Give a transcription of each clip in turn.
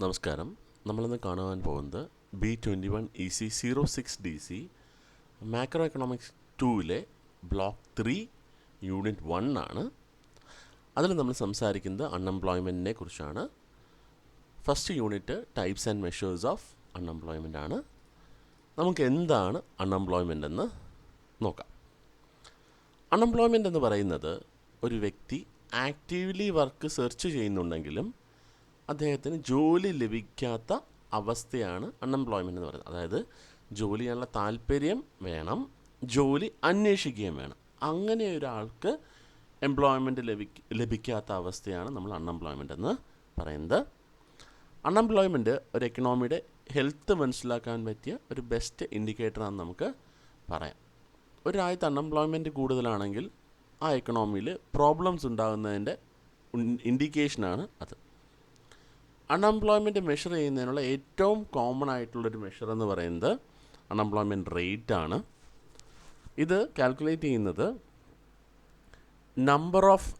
നമസ്കാരം. നമ്മളിന്ന് കാണുവാൻ പോകുന്നത് B21EC06DC മാക്രോ എക്കണോമിക്സ് 2ലെ ബ്ലോക്ക് 3 യൂണിറ്റ് 1 ആണ്. അതിൽ നമ്മൾ സംസാരിക്കുന്നത് അൺഎംപ്ലോയ്മെൻറ്റിനെ കുറിച്ചാണ്. First unit types and measures of unemployment ആണ്. നമുക്ക് എന്താണ് അൺഎംപ്ലോയ്മെൻ്റ് എന്ന് നോക്കാം. അൺഎംപ്ലോയ്മെൻ്റ് എന്ന് പറയുന്നത് ഒരു വ്യക്തി ആക്റ്റീവ്ലി വർക്ക് സെർച്ച് ചെയ്യുന്നുണ്ടെങ്കിലും അദ്ദേഹത്തിന് ജോലി ലഭിക്കാത്ത അവസ്ഥയാണ് അൺഎംപ്ലോയ്മെൻ്റ് എന്ന് പറയുന്നത്. അതായത് ജോലി ചെയ്യാനുള്ള താല്പര്യം വേണം, ജോലി അന്വേഷിക്കുകയും വേണം. അങ്ങനെ ഒരാൾക്ക് എംപ്ലോയ്മെൻറ്റ് ലഭിക്കാത്ത അവസ്ഥയാണ് നമ്മൾ അൺഎംപ്ലോയ്മെൻ്റ് എന്ന് പറയുന്നത്. അൺഎംപ്ലോയ്മെൻറ്റ് ഒരു എക്കണോമിയുടെ ഹെൽത്ത് മനസ്സിലാക്കാൻ പറ്റിയ ഒരു ബെസ്റ്റ് ഇൻഡിക്കേറ്ററാണെന്ന് നമുക്ക് പറയാം. ഒരു രാജ്യത്ത് അൺഎംപ്ലോയ്മെൻറ്റ് കൂടുതലാണെങ്കിൽ ആ എക്കണോമിയിൽ പ്രോബ്ലംസ് ഉണ്ടാകുന്നതിൻ്റെ ഇൻഡിക്കേഷനാണ് അത്. അൺഎംപ്ലോയ്മെൻറ്റ് മെഷർ ചെയ്യുന്നതിനുള്ള ഏറ്റവും കോമൺ ആയിട്ടുള്ളൊരു മെഷർ എന്ന് പറയുന്നത് അൺഎംപ്ലോയ്മെൻറ്റ് റേറ്റ് ആണ്. ഇത് കാൽക്കുലേറ്റ് ചെയ്യുന്നത് number of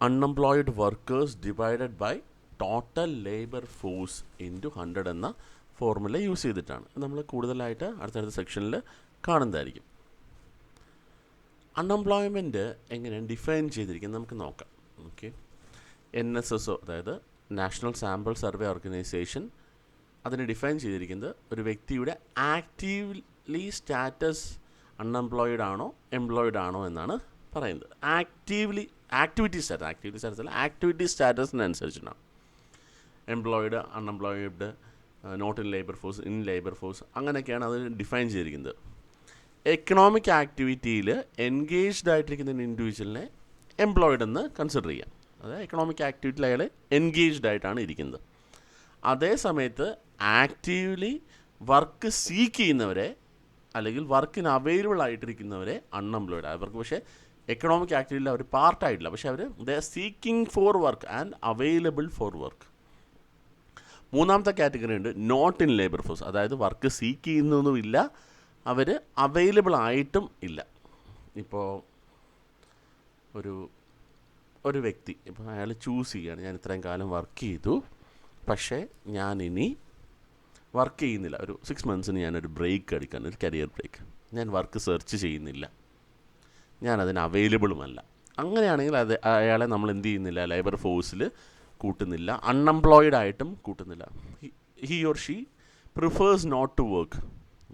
unemployed workers divided by total labour force into 100 എന്ന ഫോർമുല യൂസ് ചെയ്തിട്ടാണ്. നമ്മൾ കൂടുതലായിട്ട് അടുത്തടുത്ത സെക്ഷനിൽ കാണുന്നതായിരിക്കും. അൺഎംപ്ലോയ്മെൻറ്റ് എങ്ങനെയാണ് ഡിഫൈൻ ചെയ്തിരിക്കുന്നത് നമുക്ക് നോക്കാം. ഓക്കെ, NSSO അതായത് നാഷണൽ സാമ്പിൾ സർവേ ഓർഗനൈസേഷൻ അതിനെ ഡിഫൈൻ ചെയ്തിരിക്കുന്നത് ഒരു വ്യക്തിയുടെ ആക്റ്റീവ്ലി സ്റ്റാറ്റസ് അൺഎംപ്ലോയിഡ് ആണോ എംപ്ലോയിഡ് ആണോ എന്നാണ് പറയുന്നത്. ആക്ടിവിറ്റി സ്റ്റാറ്റസ് അല്ല, ആക്ടിവിറ്റി സ്റ്റാറ്റസിനനുസരിച്ചിട്ടാണ് employed, unemployed, not in labour force, in labour force, അങ്ങനെയൊക്കെയാണ് അത് ഡിഫൈൻ ചെയ്തിരിക്കുന്നത്. എക്കണോമിക് ആക്ടിവിറ്റിയിൽ എൻഗേജ്ഡ് ആയിട്ടിരിക്കുന്ന ഇൻഡിവിജ്വലിനെ എംപ്ലോയിഡ് എന്ന് കൺസിഡർ ചെയ്യാം. അതായത് എക്കണോമിക് ആക്ടിവിറ്റിയിൽ അയാൾ എൻഗേജ്ഡ് ആയിട്ടാണ് ഇരിക്കുന്നത്. അതേ സമയത്ത് ആക്റ്റീവ്ലി വർക്ക് സീക്ക് ചെയ്യുന്നവരെ അല്ലെങ്കിൽ വർക്കിന് അവൈലബിൾ ആയിട്ടിരിക്കുന്നവരെ അൺഎംപ്ലോയിഡ്. അവർക്ക് പക്ഷേ എക്കണോമിക് ആക്ടിവിറ്റിയിൽ അവർ പാർട്ടായിട്ടില്ല, പക്ഷേ അവർ they are seeking for work and available for work. മൂന്നാമത്തെ കാറ്റഗറി ഉണ്ട് നോട്ട് ഇൻ ലേബർ ഫോഴ്സ്. അതായത് വർക്ക് സീക്ക് ചെയ്യുന്നൊന്നുമില്ല, അവർ അവൈലബിൾ ആയിട്ടും ഇല്ല. ഇപ്പോൾ ഒരു വ്യക്തി ഇപ്പോൾ അയാൾ ചൂസ് ചെയ്യുകയാണ്, ഞാൻ ഇത്രയും കാലം വർക്ക് ചെയ്തു, പക്ഷേ ഞാനിനി വർക്ക് ചെയ്യുന്നില്ല, ഒരു 6 monthsന് ഞാനൊരു ബ്രേക്ക് എടുക്കാൻ, ഒരു കരിയർ ബ്രേക്ക്, ഞാൻ വർക്ക് സെർച്ച് ചെയ്യുന്നില്ല, ഞാനതിന് അവൈലബിളുമല്ല. അങ്ങനെയാണെങ്കിൽ അയാളെ നമ്മൾ എന്ത് ചെയ്യുന്നില്ല, ലേബർ ഫോഴ്സിൽ കൂട്ടുന്നില്ല, അൺഎംപ്ലോയിഡ് ആയിട്ടും കൂട്ടുന്നില്ല. He or she prefers not to work.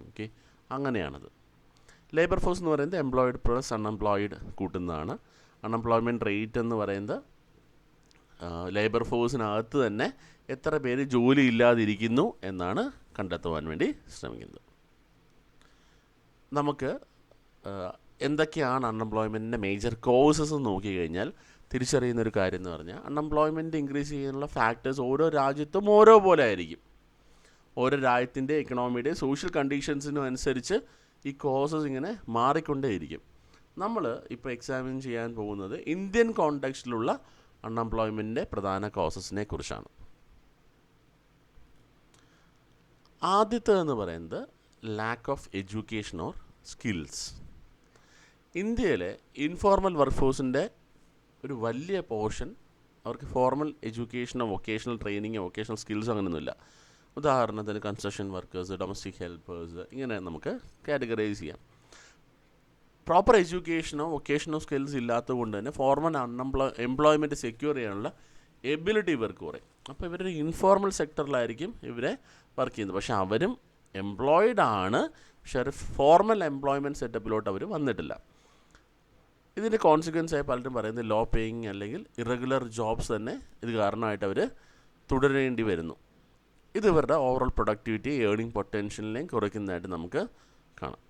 Okay, അങ്ങനെയാണത്. ലേബർ ഫോഴ്സ് എന്ന് പറയുന്നത് എംപ്ലോയിഡ് പ്ലസ് അൺഎംപ്ലോയിഡ് കൂട്ടുന്നതാണ്. അൺഎംപ്ലോയ്മെൻറ്റ് റേറ്റ് എന്ന് പറയുന്നത് ലേബർ ഫോഴ്സിനകത്ത് തന്നെ എത്ര പേര് ജോലി ഇല്ലാതിരിക്കുന്നു എന്നാണ് കണ്ടെത്തുവാൻ വേണ്ടി ശ്രമിക്കുന്നത്. നമുക്ക് എന്തൊക്കെയാണ് അൺഎംപ്ലോയ്മെൻറ്റിൻ്റെ മേജർ കോസസ് എന്ന് നോക്കിക്കഴിഞ്ഞാൽ തിരിച്ചറിയുന്നൊരു കാര്യം എന്ന് പറഞ്ഞാൽ അൺഎംപ്ലോയ്മെൻറ്റ് ഇൻക്രീസ് ചെയ്യാനുള്ള ഫാക്ടേഴ്സ് ഓരോ രാജ്യത്തും ഓരോ പോലെ ആയിരിക്കും. ഓരോ രാജ്യത്തിൻ്റെ എക്കണോമിയുടെ സോഷ്യൽ കണ്ടീഷൻസിനും അനുസരിച്ച് ഈ കോസസ് ഇങ്ങനെ മാറിക്കൊണ്ടേയിരിക്കും. നമ്മൾ ഇപ്പോൾ എക്സാമിൻ ചെയ്യാൻ പോകുന്നത് ഇന്ത്യൻ കോണ്ടെക്സ്റ്റിലുള്ള അൺഎംപ്ലോയ്മെൻറ്റിൻ്റെ പ്രധാന കോസസിനെ കുറിച്ചാണ്. ആദ്യത്തേതെന്ന് പറയുന്നത് lack of education or skills. ഇന്ത്യയിലെ ഇൻഫോർമൽ വർക്ക് ഫോഴ്സിൻ്റെ ഒരു വലിയ പോർഷൻ അവർക്ക് ഫോർമൽ എഡ്യൂക്കേഷനോ വൊക്കേഷണൽ ട്രെയിനിങ്ങോ വൊക്കേഷണൽ സ്കിൽസോ അങ്ങനെയൊന്നുമില്ല. ഉദാഹരണത്തിന് കൺസ്ട്രക്ഷൻ വർക്കേഴ്സ്, ഡൊമസ്റ്റിക് ഹെൽപ്പേഴ്സ്, ഇങ്ങനെ നമുക്ക് കാറ്റഗറൈസ് ചെയ്യാം. പ്രോപ്പർ എഡ്യൂക്കേഷനോ വൊക്കേഷനോ സ്കിൽസ് ഇല്ലാത്തത് കൊണ്ട് തന്നെ ഫോർമൽ എംപ്ലോയ്മെൻറ്റ് സെക്യൂർ ചെയ്യാനുള്ള എബിലിറ്റി ഇവർക്ക് കുറയും. അപ്പോൾ ഇവരൊരു ഇൻഫോർമൽ സെക്ടറിലായിരിക്കും ഇവരെ വർക്ക് ചെയ്യുന്നത്. പക്ഷേ അവരും എംപ്ലോയിഡ് ആണ്, പക്ഷേ ഒരു ഫോർമൽ എംപ്ലോയ്മെൻറ്റ് സെറ്റപ്പിലോട്ട് അവർ വന്നിട്ടില്ല. ഇതിൻ്റെ കോൺസിക്വൻസായി പലരും പറയുന്നത് ലോ പേയിങ് അല്ലെങ്കിൽ ഇറഗുലർ ജോബ്സ് തന്നെ ഇത് കാരണമായിട്ട് അവർ തുടരേണ്ടി വരുന്നു. ഇത് ഇവരുടെ ഓവറോൾ പ്രൊഡക്ടിവിറ്റി, ഏർണിംഗ് പൊട്ടൻഷ്യലിനെയും കുറയ്ക്കുന്നതായിട്ട് നമുക്ക് കാണാം.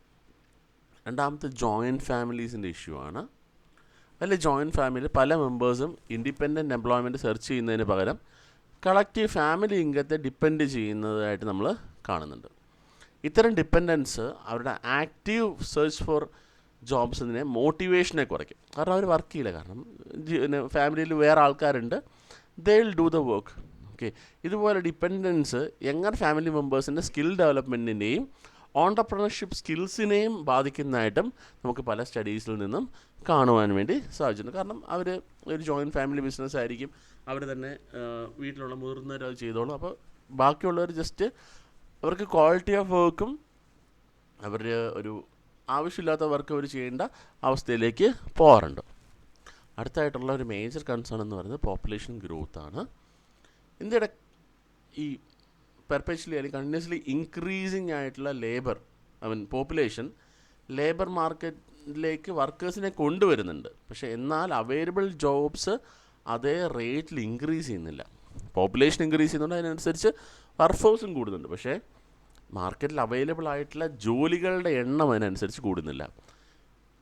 രണ്ടാമത്തെ ജോയിൻറ്റ് ഫാമിലീസിൻ്റെ ഇഷ്യൂ ആണ്. അതിൽ ജോയിൻറ്റ് ഫാമിലി പല മെമ്പേഴ്സും ഇൻഡിപെൻഡൻറ്റ് എംപ്ലോയ്മെൻറ്റ് സെർച്ച് ചെയ്യുന്നതിന് പകരം കളക്റ്റീവ് ഫാമിലി ഇൻകത്തെ ഡിപ്പെൻഡ് ചെയ്യുന്നതായിട്ട് നമ്മൾ കാണുന്നുണ്ട്. ഇത്തരം ഡിപ്പെൻഡൻസ് അവരുടെ ആക്റ്റീവ് സെർച്ച് ഫോർ ജോബ്സിനെ മോട്ടിവേഷനെ കുറയ്ക്കും. കാരണം അവർ വർക്ക് ചെയ്യില്ല, കാരണം ഫാമിലിയിൽ വേറെ ആൾക്കാരുണ്ട്, they will do the work. Okay, ഇതുപോലെ ഡിപ്പെൻഡൻസ് യങ്ങർ ഫാമിലി മെമ്പേഴ്സിൻ്റെ സ്കിൽ ഡെവലപ്മെൻറ്റിൻ്റെയും ഓൺടർപ്രണർഷിപ്പ് സ്കിൽസിനെയും ബാധിക്കുന്നതായിട്ടും നമുക്ക് പല സ്റ്റഡീസിൽ നിന്നും കാണുവാൻ വേണ്ടി സാധിച്ചിട്ടുണ്ട്. കാരണം അവർ ഒരു ജോയിൻറ്റ് ഫാമിലി ബിസിനസ് ആയിരിക്കും, അവർ തന്നെ വീട്ടിലുള്ള മുതിർന്നവർ അത് ചെയ്തോളും. അപ്പോൾ ബാക്കിയുള്ളവർ ജസ്റ്റ് അവർക്ക് ക്വാളിറ്റി ഓഫ് വർക്കും അവർ ഒരു ആവശ്യമില്ലാത്ത വർക്ക് അവർ ചെയ്യേണ്ട അവസ്ഥയിലേക്ക് പോകാറുണ്ട്. അടുത്തായിട്ടുള്ള ഒരു മേജർ കൺസേൺ എന്ന് പറയുന്നത് പോപ്പുലേഷൻ ഗ്രോത്ത് ആണ്. ഇന്ത്യയുടെ ഈ പെർപ്പച്വലി അല്ലെങ്കിൽ കണ്ടിന്യൂസ്ലി ഇൻക്രീസിങ് ആയിട്ടുള്ള പോപ്പുലേഷൻ ലേബർ മാർക്കറ്റിലേക്ക് വർക്കേഴ്സിനെ കൊണ്ടുവരുന്നുണ്ട്. പക്ഷേ എന്നാൽ അവൈലബിൾ ജോബ്സ് അതേ റേറ്റിൽ ഇൻക്രീസ് ചെയ്യുന്നില്ല. പോപ്പുലേഷൻ ഇൻക്രീസ് ചെയ്യുന്നുണ്ട്, അതിനനുസരിച്ച് വർക്ക് ഫോഴ്സും കൂടുന്നുണ്ട്. പക്ഷേ മാർക്കറ്റിൽ അവൈലബിൾ ആയിട്ടുള്ള ജോലികളുടെ എണ്ണം അതിനനുസരിച്ച് കൂടുന്നില്ല.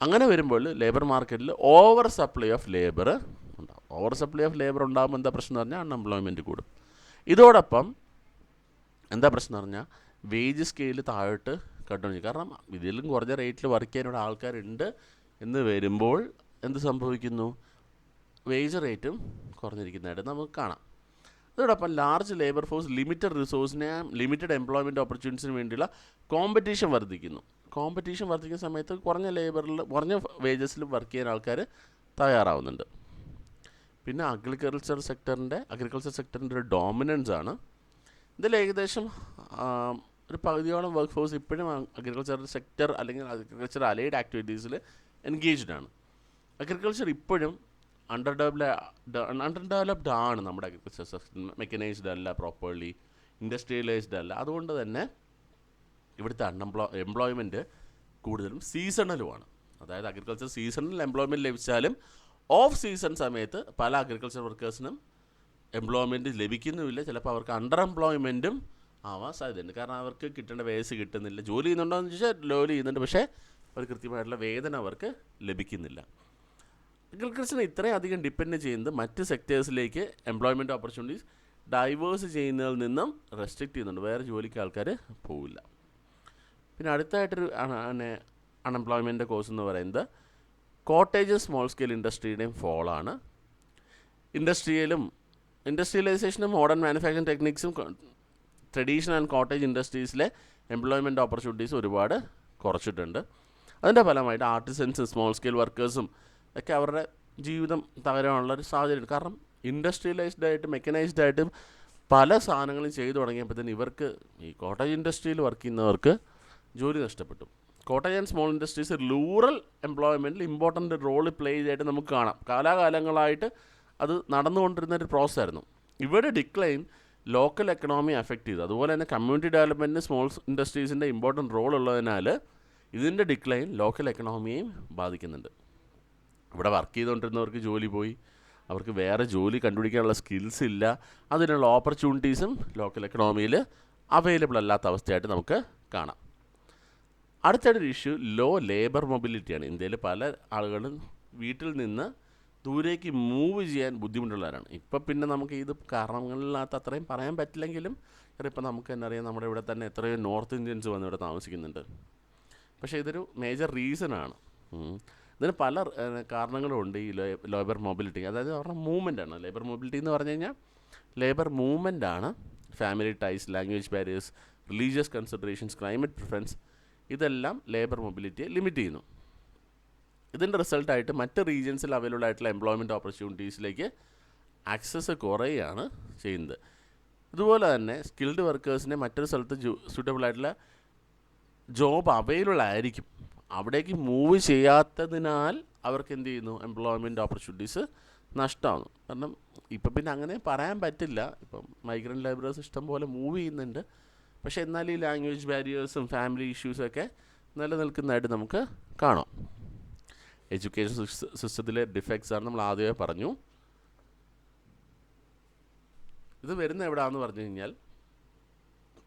അങ്ങനെ വരുമ്പോൾ ലേബർ മാർക്കറ്റിൽ ഓവർ സപ്ലൈ ഓഫ് ലേബർ ഉണ്ടാകും. ഓവർ സപ്ലൈ ഓഫ് ലേബർ ഉണ്ടാകുമ്പോൾ എന്താ പ്രശ്നം എന്ന് പറഞ്ഞാൽ അൺഎംപ്ലോയ്മെൻറ്റ് കൂടും. ഇതോടൊപ്പം എന്താ പ്രശ്നം എന്ന് പറഞ്ഞാൽ വേജ് സ്കെയിൽ താഴോട്ട് കട്ടുകയും ചെയ്യും. കാരണം ഇതിലും കുറഞ്ഞ റേറ്റിൽ വർക്ക് ചെയ്യാനുള്ള ആൾക്കാരുണ്ട് എന്ന് വരുമ്പോൾ എന്ത് സംഭവിക്കുന്നു? വേജ് റേറ്റും കുറഞ്ഞിരിക്കുന്നതായിട്ട് നമുക്ക് കാണാം. അതോടൊപ്പം ലാർജ് ലേബർ ഫോഴ്സ് ലിമിറ്റഡ് റിസോഴ്സിനെ ലിമിറ്റഡ് എംപ്ലോയ്മെൻറ്റ് ഓപ്പർച്യൂണിറ്റീസിന് വേണ്ടിയുള്ള കോമ്പറ്റീഷൻ വർദ്ധിക്കുന്നു. കോമ്പറ്റീഷൻ വർദ്ധിക്കുന്ന സമയത്ത് കുറഞ്ഞ വേജസിൽ വർക്ക് ചെയ്യാൻ ആൾക്കാർ തയ്യാറാവുന്നുണ്ട്. പിന്നെ അഗ്രികൾച്ചർ സെക്ടറിൻ്റെ ഒരു ഡോമിനൻസ് ആണ്. ഇതിൽ ഏകദേശം ഒരു പകുതിയോളം വർക്ക് ഫോഴ്സ് ഇപ്പോഴും അഗ്രികൾച്ചർ സെക്ടർ അല്ലെങ്കിൽ അഗ്രികൾച്ചർ അലൈഡ് ആക്ടിവിറ്റീസിൽ എൻഗേജ്ഡ് ആണ്. അഗ്രികൾച്ചർ ഇപ്പോഴും അണ്ടർഡെവലപ്ഡ് ആണ്. നമ്മുടെ അഗ്രികൾച്ചർ സെക്ടർ മെക്കനൈസ്ഡ് അല്ല, പ്രോപ്പർലി ഇൻഡസ്ട്രിയലൈസ്ഡ് അല്ല. അതുകൊണ്ട് തന്നെ ഇവിടുത്തെ എംപ്ലോയ്മെൻറ്റ് കൂടുതലും സീസണലുമാണ്. അതായത് അഗ്രികൾച്ചർ സീസണിൽ എംപ്ലോയ്മെൻറ്റ് ലഭിച്ചാലും ഓഫ് സീസൺ സമയത്ത് പല അഗ്രികൾച്ചർ വർക്കേഴ്സിനും എംപ്ലോയ്മെൻറ്റ് ലഭിക്കുന്നുമില്ല. ചിലപ്പോൾ അവർക്ക് അണ്ടർ എംപ്ലോയ്മെൻറ്റും ആവാൻ സാധ്യതയുണ്ട്. കാരണം അവർക്ക് കിട്ടേണ്ട വേസ് കിട്ടുന്നില്ല. ജോലി ചെയ്യുന്നുണ്ടോ എന്ന് ചോദിച്ചാൽ ജോലി ചെയ്യുന്നുണ്ട്, പക്ഷേ അവർ കൃത്യമായിട്ടുള്ള വേതനം അവർക്ക് ലഭിക്കുന്നില്ല. അഗ്രികൾച്ചറിനെ ഇത്രയും അധികം ഡിപ്പെൻഡ് ചെയ്യുന്നത് മറ്റ് സെക്ടേഴ്സിലേക്ക് എംപ്ലോയ്മെൻറ്റ് ഓപ്പർച്യൂണിറ്റീസ് ഡൈവേഴ്സ് ചെയ്യുന്നതിൽ നിന്നും റെസ്ട്രിക്റ്റ് ചെയ്യുന്നുണ്ട്. വേറെ ജോലിക്ക് ആൾക്കാർ പോവില്ല. പിന്നെ അടുത്തായിട്ടൊരു അൺഎംപ്ലോയ്മെൻറ്റ് കോസ് എന്ന് പറയുന്നത് കോട്ടേജും സ്മോൾ സ്കെയിൽ ഇൻഡസ്ട്രിയുടെയും ഫോളാണ്. ഇൻഡസ്ട്രിയലൈസേഷനും മോഡേൺ മാനുഫാക്ചറിങ് ടെക്നിക്സും ട്രഡീഷണൽ ആൻഡ് കോട്ടേജ് ഇൻഡസ്ട്രീസിലെ എംപ്ലോയ്മെൻറ്റ് ഓപ്പർച്യൂണിറ്റീസ് ഒരുപാട് കുറച്ചിട്ടുണ്ട്. അതിൻ്റെ ഫലമായിട്ട് ആർട്ടിസൻസും സ്മോൾ സ്കെയിൽ വർക്കേഴ്സും ഒക്കെ അവരുടെ ജീവിതം തകരാനുള്ളൊരു സാഹചര്യം. കാരണം ഇൻഡസ്ട്രിയലൈസ്ഡ് ആയിട്ട് മെക്കനൈസ്ഡ് ആയിട്ടും പല സാധനങ്ങളും ചെയ്തു തുടങ്ങിയപ്പോഴത്തേന് ഇവർക്ക് ഈ കോട്ടേജ് ഇൻഡസ്ട്രിയിൽ വർക്ക് ചെയ്യുന്നവർക്ക് ജോലി നഷ്ടപ്പെട്ടു. Cottage and small industries rural എംപ്ലോയ്മെൻറ്റിൽ ഇമ്പോർട്ടൻ്റ് റോൾ പ്ലേ ചെയ്തായിട്ട് നമുക്ക് കാണാം. കാലാകാലങ്ങളായിട്ട് അത് നടന്നുകൊണ്ടിരുന്നൊരു പ്രോസസ്സായിരുന്നു. ഇവിടെ ഡിക്ലൈൻ ലോക്കൽ എക്കണോമി അഫക്റ്റ് ചെയ്തു. അതുപോലെ തന്നെ കമ്മ്യൂണിറ്റി ഡെവലപ്മെൻറ്റിന് സ്മോൾ ഇൻഡസ്ട്രീസിൻ്റെ ഇമ്പോർട്ടൻറ്റ് റോൾ ഉള്ളതിനാൽ ഇതിൻ്റെ ഡിക്ലൈൻ ലോക്കൽ എക്കണോമിയെയും ബാധിക്കുന്നുണ്ട്. ഇവിടെ വർക്ക് ചെയ്തുകൊണ്ടിരുന്നവർക്ക് ജോലി പോയി, അവർക്ക് വേറെ ജോലി കണ്ടുപിടിക്കാനുള്ള സ്കിൽസ് ഇല്ല, അതിനുള്ള ഓപ്പർച്യൂണിറ്റീസും ലോക്കൽ എക്കണോമിയിൽ അവൈലബിൾ അല്ലാത്ത അവസ്ഥയായിട്ട് നമുക്ക് കാണാം. അടുത്തൊരു ഇഷ്യൂ ലോ ലേബർ മൊബിലിറ്റിയാണ്. ഇന്ത്യയിൽ പല ആളുകളും വീട്ടിൽ നിന്ന് ദൂരേക്ക് മൂവ് ചെയ്യാൻ ബുദ്ധിമുട്ടുള്ളവരാണ്. ഇപ്പം പിന്നെ നമുക്ക് ഇത് കാരണങ്ങളിനകത്ത് അത്രയും പറയാൻ പറ്റില്ലെങ്കിലും ഇപ്പം നമുക്ക് തന്നെ അറിയാം, നമ്മുടെ ഇവിടെ തന്നെ എത്രയോ നോർത്ത് ഇന്ത്യൻസ് വന്ന് ഇവിടെ താമസിക്കുന്നുണ്ട്. പക്ഷേ ഇതൊരു മേജർ റീസണാണ്. ഇതിന് പല കാരണങ്ങളുമുണ്ട് ഈ ലേബർ മൊബിലിറ്റി. അതായത് അവരുടെ മൂവ്മെൻറ്റാണ് ലേബർ മൊബിലിറ്റി എന്ന് പറഞ്ഞു കഴിഞ്ഞാൽ. ലേബർ മൂവ്മെൻറ്റാണ് family ties, language barriers, religious considerations, climate preference, ഇതെല്ലാം ലേബർ മൊബിലിറ്റിയെ ലിമിറ്റ് ചെയ്യുന്നു. ഇതിൻ്റെ റിസൾട്ടായിട്ട് മറ്റ് റീജിയൻസിൽ അവൈലബിൾ ആയിട്ടുള്ള എംപ്ലോയ്മെൻറ്റ് ഓപ്പർച്യൂണിറ്റീസിലേക്ക് ആക്സസ് കുറയുകയാണ് ചെയ്യുന്നത്. ഇതുപോലെ തന്നെ സ്കിൽഡ് വർക്കേഴ്സിനെ മറ്റൊരു സ്ഥലത്ത് സൂട്ടബിൾ ആയിട്ടുള്ള ജോബ് അവൈലബിൾ ആയിരിക്കും, അവിടേക്ക് മൂവ് ചെയ്യാത്തതിനാൽ അവർക്ക് എന്ത് ചെയ്യുന്നു, എംപ്ലോയ്മെൻറ്റ് ഓപ്പർച്യൂണിറ്റീസ് നഷ്ടമാകുന്നു. കാരണം ഇപ്പം പിന്നെ അങ്ങനെ പറയാൻ പറ്റില്ല. ഇപ്പം മൈഗ്രൻ്റ് ലേബറേഴ്സ് ഇഷ്ടം പോലെ മൂവ് ചെയ്യുന്നുണ്ട്. പക്ഷേ എന്നാൽ ഈ ലാംഗ്വേജ് ബാരിയേഴ്സും ഫാമിലി ഇഷ്യൂസൊക്കെ നിലനിൽക്കുന്നതായിട്ട് നമുക്ക് കാണാം. എഡ്യൂക്കേഷൻ സിസ്റ്റത്തിലെ ഡിഫക്ട്സ് ആണ് നമ്മൾ ആദ്യമേ പറഞ്ഞു. ഇത് വരുന്ന എവിടെയാണെന്ന് പറഞ്ഞു കഴിഞ്ഞാൽ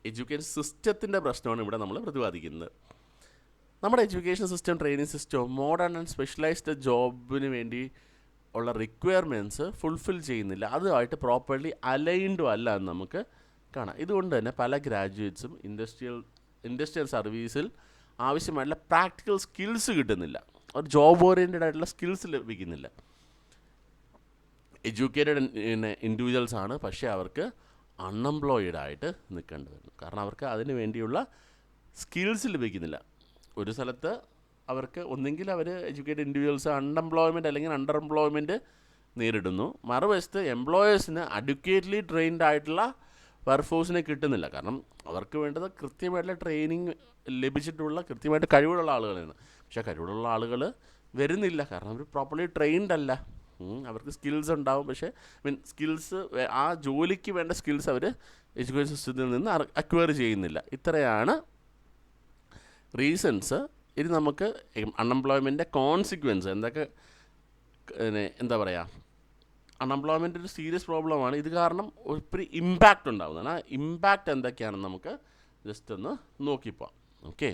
എഡ്യൂക്കേഷൻ സിസ്റ്റത്തിൻ്റെ പ്രശ്നമാണ് ഇവിടെ നമ്മൾ പ്രതിപാദിക്കുന്നത്. നമ്മുടെ education system, training system modern and specialised ജോബിന് വേണ്ടി ഉള്ള റിക്വയർമെൻറ്റ്സ് ഫുൾഫിൽ ചെയ്യുന്നില്ല. അതുമായിട്ട് പ്രോപ്പർലി അലൈൻഡും അല്ല എന്ന് നമുക്ക് കാണാം. ഇതുകൊണ്ട് തന്നെ പല ഗ്രാജുവേറ്റ്സും ഇൻഡസ്ട്രിയൽ സർവീസിൽ ആവശ്യമായിട്ടുള്ള പ്രാക്ടിക്കൽ സ്കിൽസ് കിട്ടുന്നില്ല. ഒരു ജോബ് ഓറിയൻറ്റഡ് ആയിട്ടുള്ള സ്കിൽസ് ലഭിക്കുന്നില്ല. എഡ്യൂക്കേറ്റഡ് ഇൻഡിവിജ്വൽസ് ആണ്, പക്ഷേ അവർക്ക് അൺഎംപ്ലോയിഡ് ആയിട്ട് നിൽക്കേണ്ടി വരുന്നു. കാരണം അവർക്ക് അതിന് വേണ്ടിയുള്ള സ്കിൽസ് ലഭിക്കുന്നില്ല. ഒരു സ്ഥലത്ത് അവർക്ക് ഒന്നെങ്കിൽ അവർ എഡ്യൂക്കേറ്റഡ് ഇൻഡിവിജ്വൽസ് അൺഎംപ്ലോയ്മെൻറ്റ് അല്ലെങ്കിൽ അണ്ടർ എംപ്ലോയ്മെൻറ്റ് നേരിടുന്നു. മറുവശത്ത് എംപ്ലോയേഴ്സിന് അഡ്യൂക്കേറ്റ്ലി ട്രെയിൻഡ് ആയിട്ടുള്ള വർക്ക്ഫോഴ്സിനെ കിട്ടുന്നില്ല. കാരണം അവർക്ക് വേണ്ടത് കൃത്യമായിട്ടുള്ള ട്രെയിനിങ് ലഭിച്ചിട്ടുള്ള കൃത്യമായിട്ട് കഴിവുള്ള ആളുകളാണ്. പക്ഷേ കഴിവുള്ള ആളുകൾ വരുന്നില്ല, കാരണം അവർ പ്രോപ്പർലി ട്രെയിൻഡ് അല്ല. അവർക്ക് സ്കിൽസ് ഉണ്ടാവും, പക്ഷേ സ്കിൽസ് ആ ജോലിക്ക് വേണ്ട സ്കിൽസ് അവർ എഡ്യൂക്കേഷൻ സിസ്റ്റത്തിൽ നിന്ന് അക്വയർ ചെയ്യുന്നില്ല. ഇത്രയാണ് റീസൺസ്. ഇത് നമുക്ക് അൺഎംപ്ലോയ്മെൻറ്റിൻ്റെ കോൺസിക്വൻസ് എന്തൊക്കെ, എന്താ പറയുക, അൺഎംപ്ലോയ്മെൻ്റ് ഒരു സീരിയസ് പ്രോബ്ലമാണ്. ഇത് കാരണം ഒത്തിരി ഇമ്പാക്റ്റ് ഉണ്ടാകുന്നതാണ്. ആ ഇമ്പാക്റ്റ് എന്തൊക്കെയാണെന്ന് നമുക്ക് ജസ്റ്റ് ഒന്ന് നോക്കിപ്പോവാം. ഓക്കെ,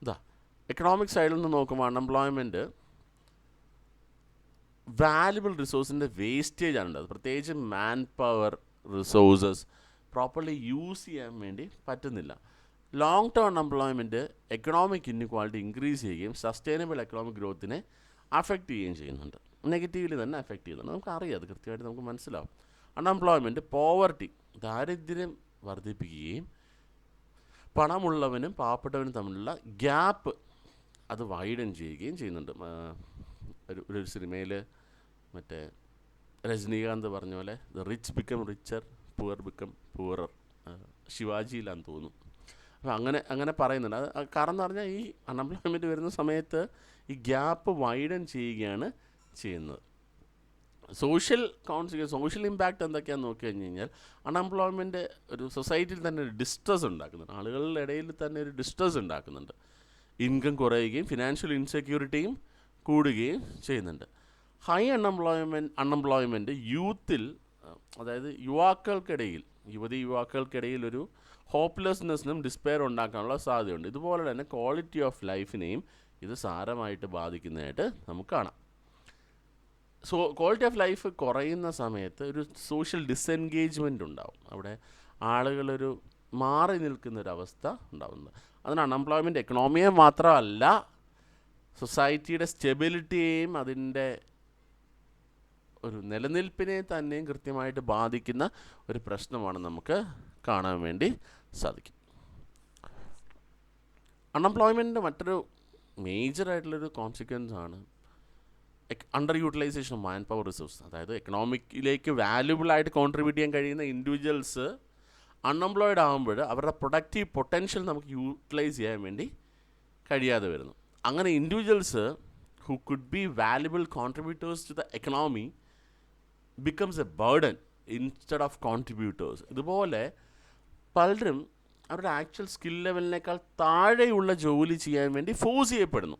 ഇതാ എക്കണോമിക് സൈഡിൽ നിന്ന് നോക്കുമ്പോൾ അൺഎംപ്ലോയ്മെൻറ്റ് വാല്യുബിൾ റിസോഴ്സിൻ്റെ വേസ്റ്റേജ് ആണ് ഉണ്ടാകുന്നത്. പ്രത്യേകിച്ച് man power resources properly use ചെയ്യാൻ വേണ്ടി പറ്റുന്നില്ല. Long term unemployment economic inequality increase ചെയ്യുകയും സസ്റ്റൈനബിൾ എക്കണോമിക് ഗ്രോത്തിനെ അഫക്റ്റ് ചെയ്യുകയും ചെയ്യുന്നുണ്ട്. നെഗറ്റീവ്ലി തന്നെ അഫക്റ്റ് ചെയ്യുന്നുണ്ട്. നമുക്കറിയാം, അത് കൃത്യമായിട്ട് നമുക്ക് മനസ്സിലാവും. അൺഎംപ്ലോയ്മെൻറ്റ് പോവർട്ടി ദാരിദ്ര്യം വർദ്ധിപ്പിക്കുകയും പണമുള്ളവനും പാവപ്പെട്ടവനും തമ്മിലുള്ള ഗ്യാപ്പ് അത് വൈഡൻ ചെയ്യുകയും ചെയ്യുന്നുണ്ട്. ഒരു സിനിമയിൽ മറ്റേ രജനീകാന്ത് പറഞ്ഞ പോലെ the rich become richer, poor become poorer, ശിവാജിയിലാന്ന് തോന്നുന്നു. അപ്പോൾ അങ്ങനെ പറയുന്നുണ്ട്. അത് കാരണം എന്ന് പറഞ്ഞാൽ ഈ അൺഎംപ്ലോയ്മെൻറ്റ് വരുന്ന സമയത്ത് ഈ ഗ്യാപ്പ് വൈഡൻ ചെയ്യുകയാണ് ചെയ്യുന്നത്. സോഷ്യൽ ഇമ്പാക്റ്റ് എന്തൊക്കെയാണെന്ന് നോക്കി കഴിഞ്ഞ് കഴിഞ്ഞാൽ അൺഎംപ്ലോയ്മെൻറ്റ് ഒരു സൊസൈറ്റിയിൽ തന്നെ ഒരു ഡിസ്ട്രസ് ഉണ്ടാക്കുന്നുണ്ട്. ആളുകളുടെ ഇടയിൽ തന്നെ ഒരു ഡിസ്ട്രസ് ഉണ്ടാക്കുന്നുണ്ട്. ഇൻകം കുറയുകയും ഫിനാൻഷ്യൽ ഇൻസെക്യൂരിറ്റിയും കൂടുകയും ചെയ്യുന്നുണ്ട്. ഹൈ അൺഎംപ്ലോയ്മെൻറ്റ് യൂത്തിൽ, അതായത് യുവാക്കൾക്കിടയിൽ ഒരു ഹോപ്പ്ലെസ്നെസ്സിനും ഡിസ്പെയർ ഉണ്ടാക്കാനുള്ള സാധ്യതയുണ്ട്. ഇതുപോലെ തന്നെ ക്വാളിറ്റി ഓഫ് ലൈഫിനെയും ഇത് സാരമായിട്ട് ബാധിക്കുന്നതായിട്ട് നമുക്ക് കാണാം. ക്വാളിറ്റി ഓഫ് ലൈഫ് കുറയുന്ന സമയത്ത് ഒരു സോഷ്യൽ ഡിസെൻഗേജ്മെൻ്റ് ഉണ്ടാവും. അവിടെ ആളുകളൊരു മാറി നിൽക്കുന്നൊരവസ്ഥ ഉണ്ടാകുന്നത്. അതിന് അൺഎംപ്ലോയ്മെൻറ്റ് എക്കണോമിയെ മാത്രമല്ല, സൊസൈറ്റിയുടെ സ്റ്റെബിലിറ്റിയെയും അതിൻ്റെ ഒരു നിലനിൽപ്പിനെ തന്നെയും കൃത്യമായിട്ട് ബാധിക്കുന്ന ഒരു പ്രശ്നമാണ് നമുക്ക് കാണാൻ വേണ്ടി സാധിക്കും. അൺഎംപ്ലോയ്മെൻറ്റിൻ്റെ മറ്റൊരു മേജറായിട്ടുള്ളൊരു കോൺസിക്വൻസ് ആണ് under utilisation of man power resource. അതായത് എക്കണോമിക്കിലേക്ക് വാല്യുബിളായിട്ട് കോൺട്രിബ്യൂട്ട് ചെയ്യാൻ കഴിയുന്ന ഇൻഡിവിജ്വൽസ് അൺഎംപ്ലോയിഡ് ആകുമ്പോൾ അവരുടെ പ്രൊഡക്റ്റീവ് പൊട്ടൻഷ്യൽ നമുക്ക് യൂട്ടിലൈസ് ചെയ്യാൻ വേണ്ടി കഴിയാതെ വരുന്നു. അങ്ങനെ individuals who could be valuable contributors to the economy becomes a burden instead of contributors. ഇതുപോലെ പലരും അവരുടെ ആക്ച്വൽ സ്കിൽ ലെവലിനേക്കാൾ താഴെയുള്ള ജോലി ചെയ്യാൻ വേണ്ടി ഫോഴ്സ് ചെയ്യപ്പെടുന്നു.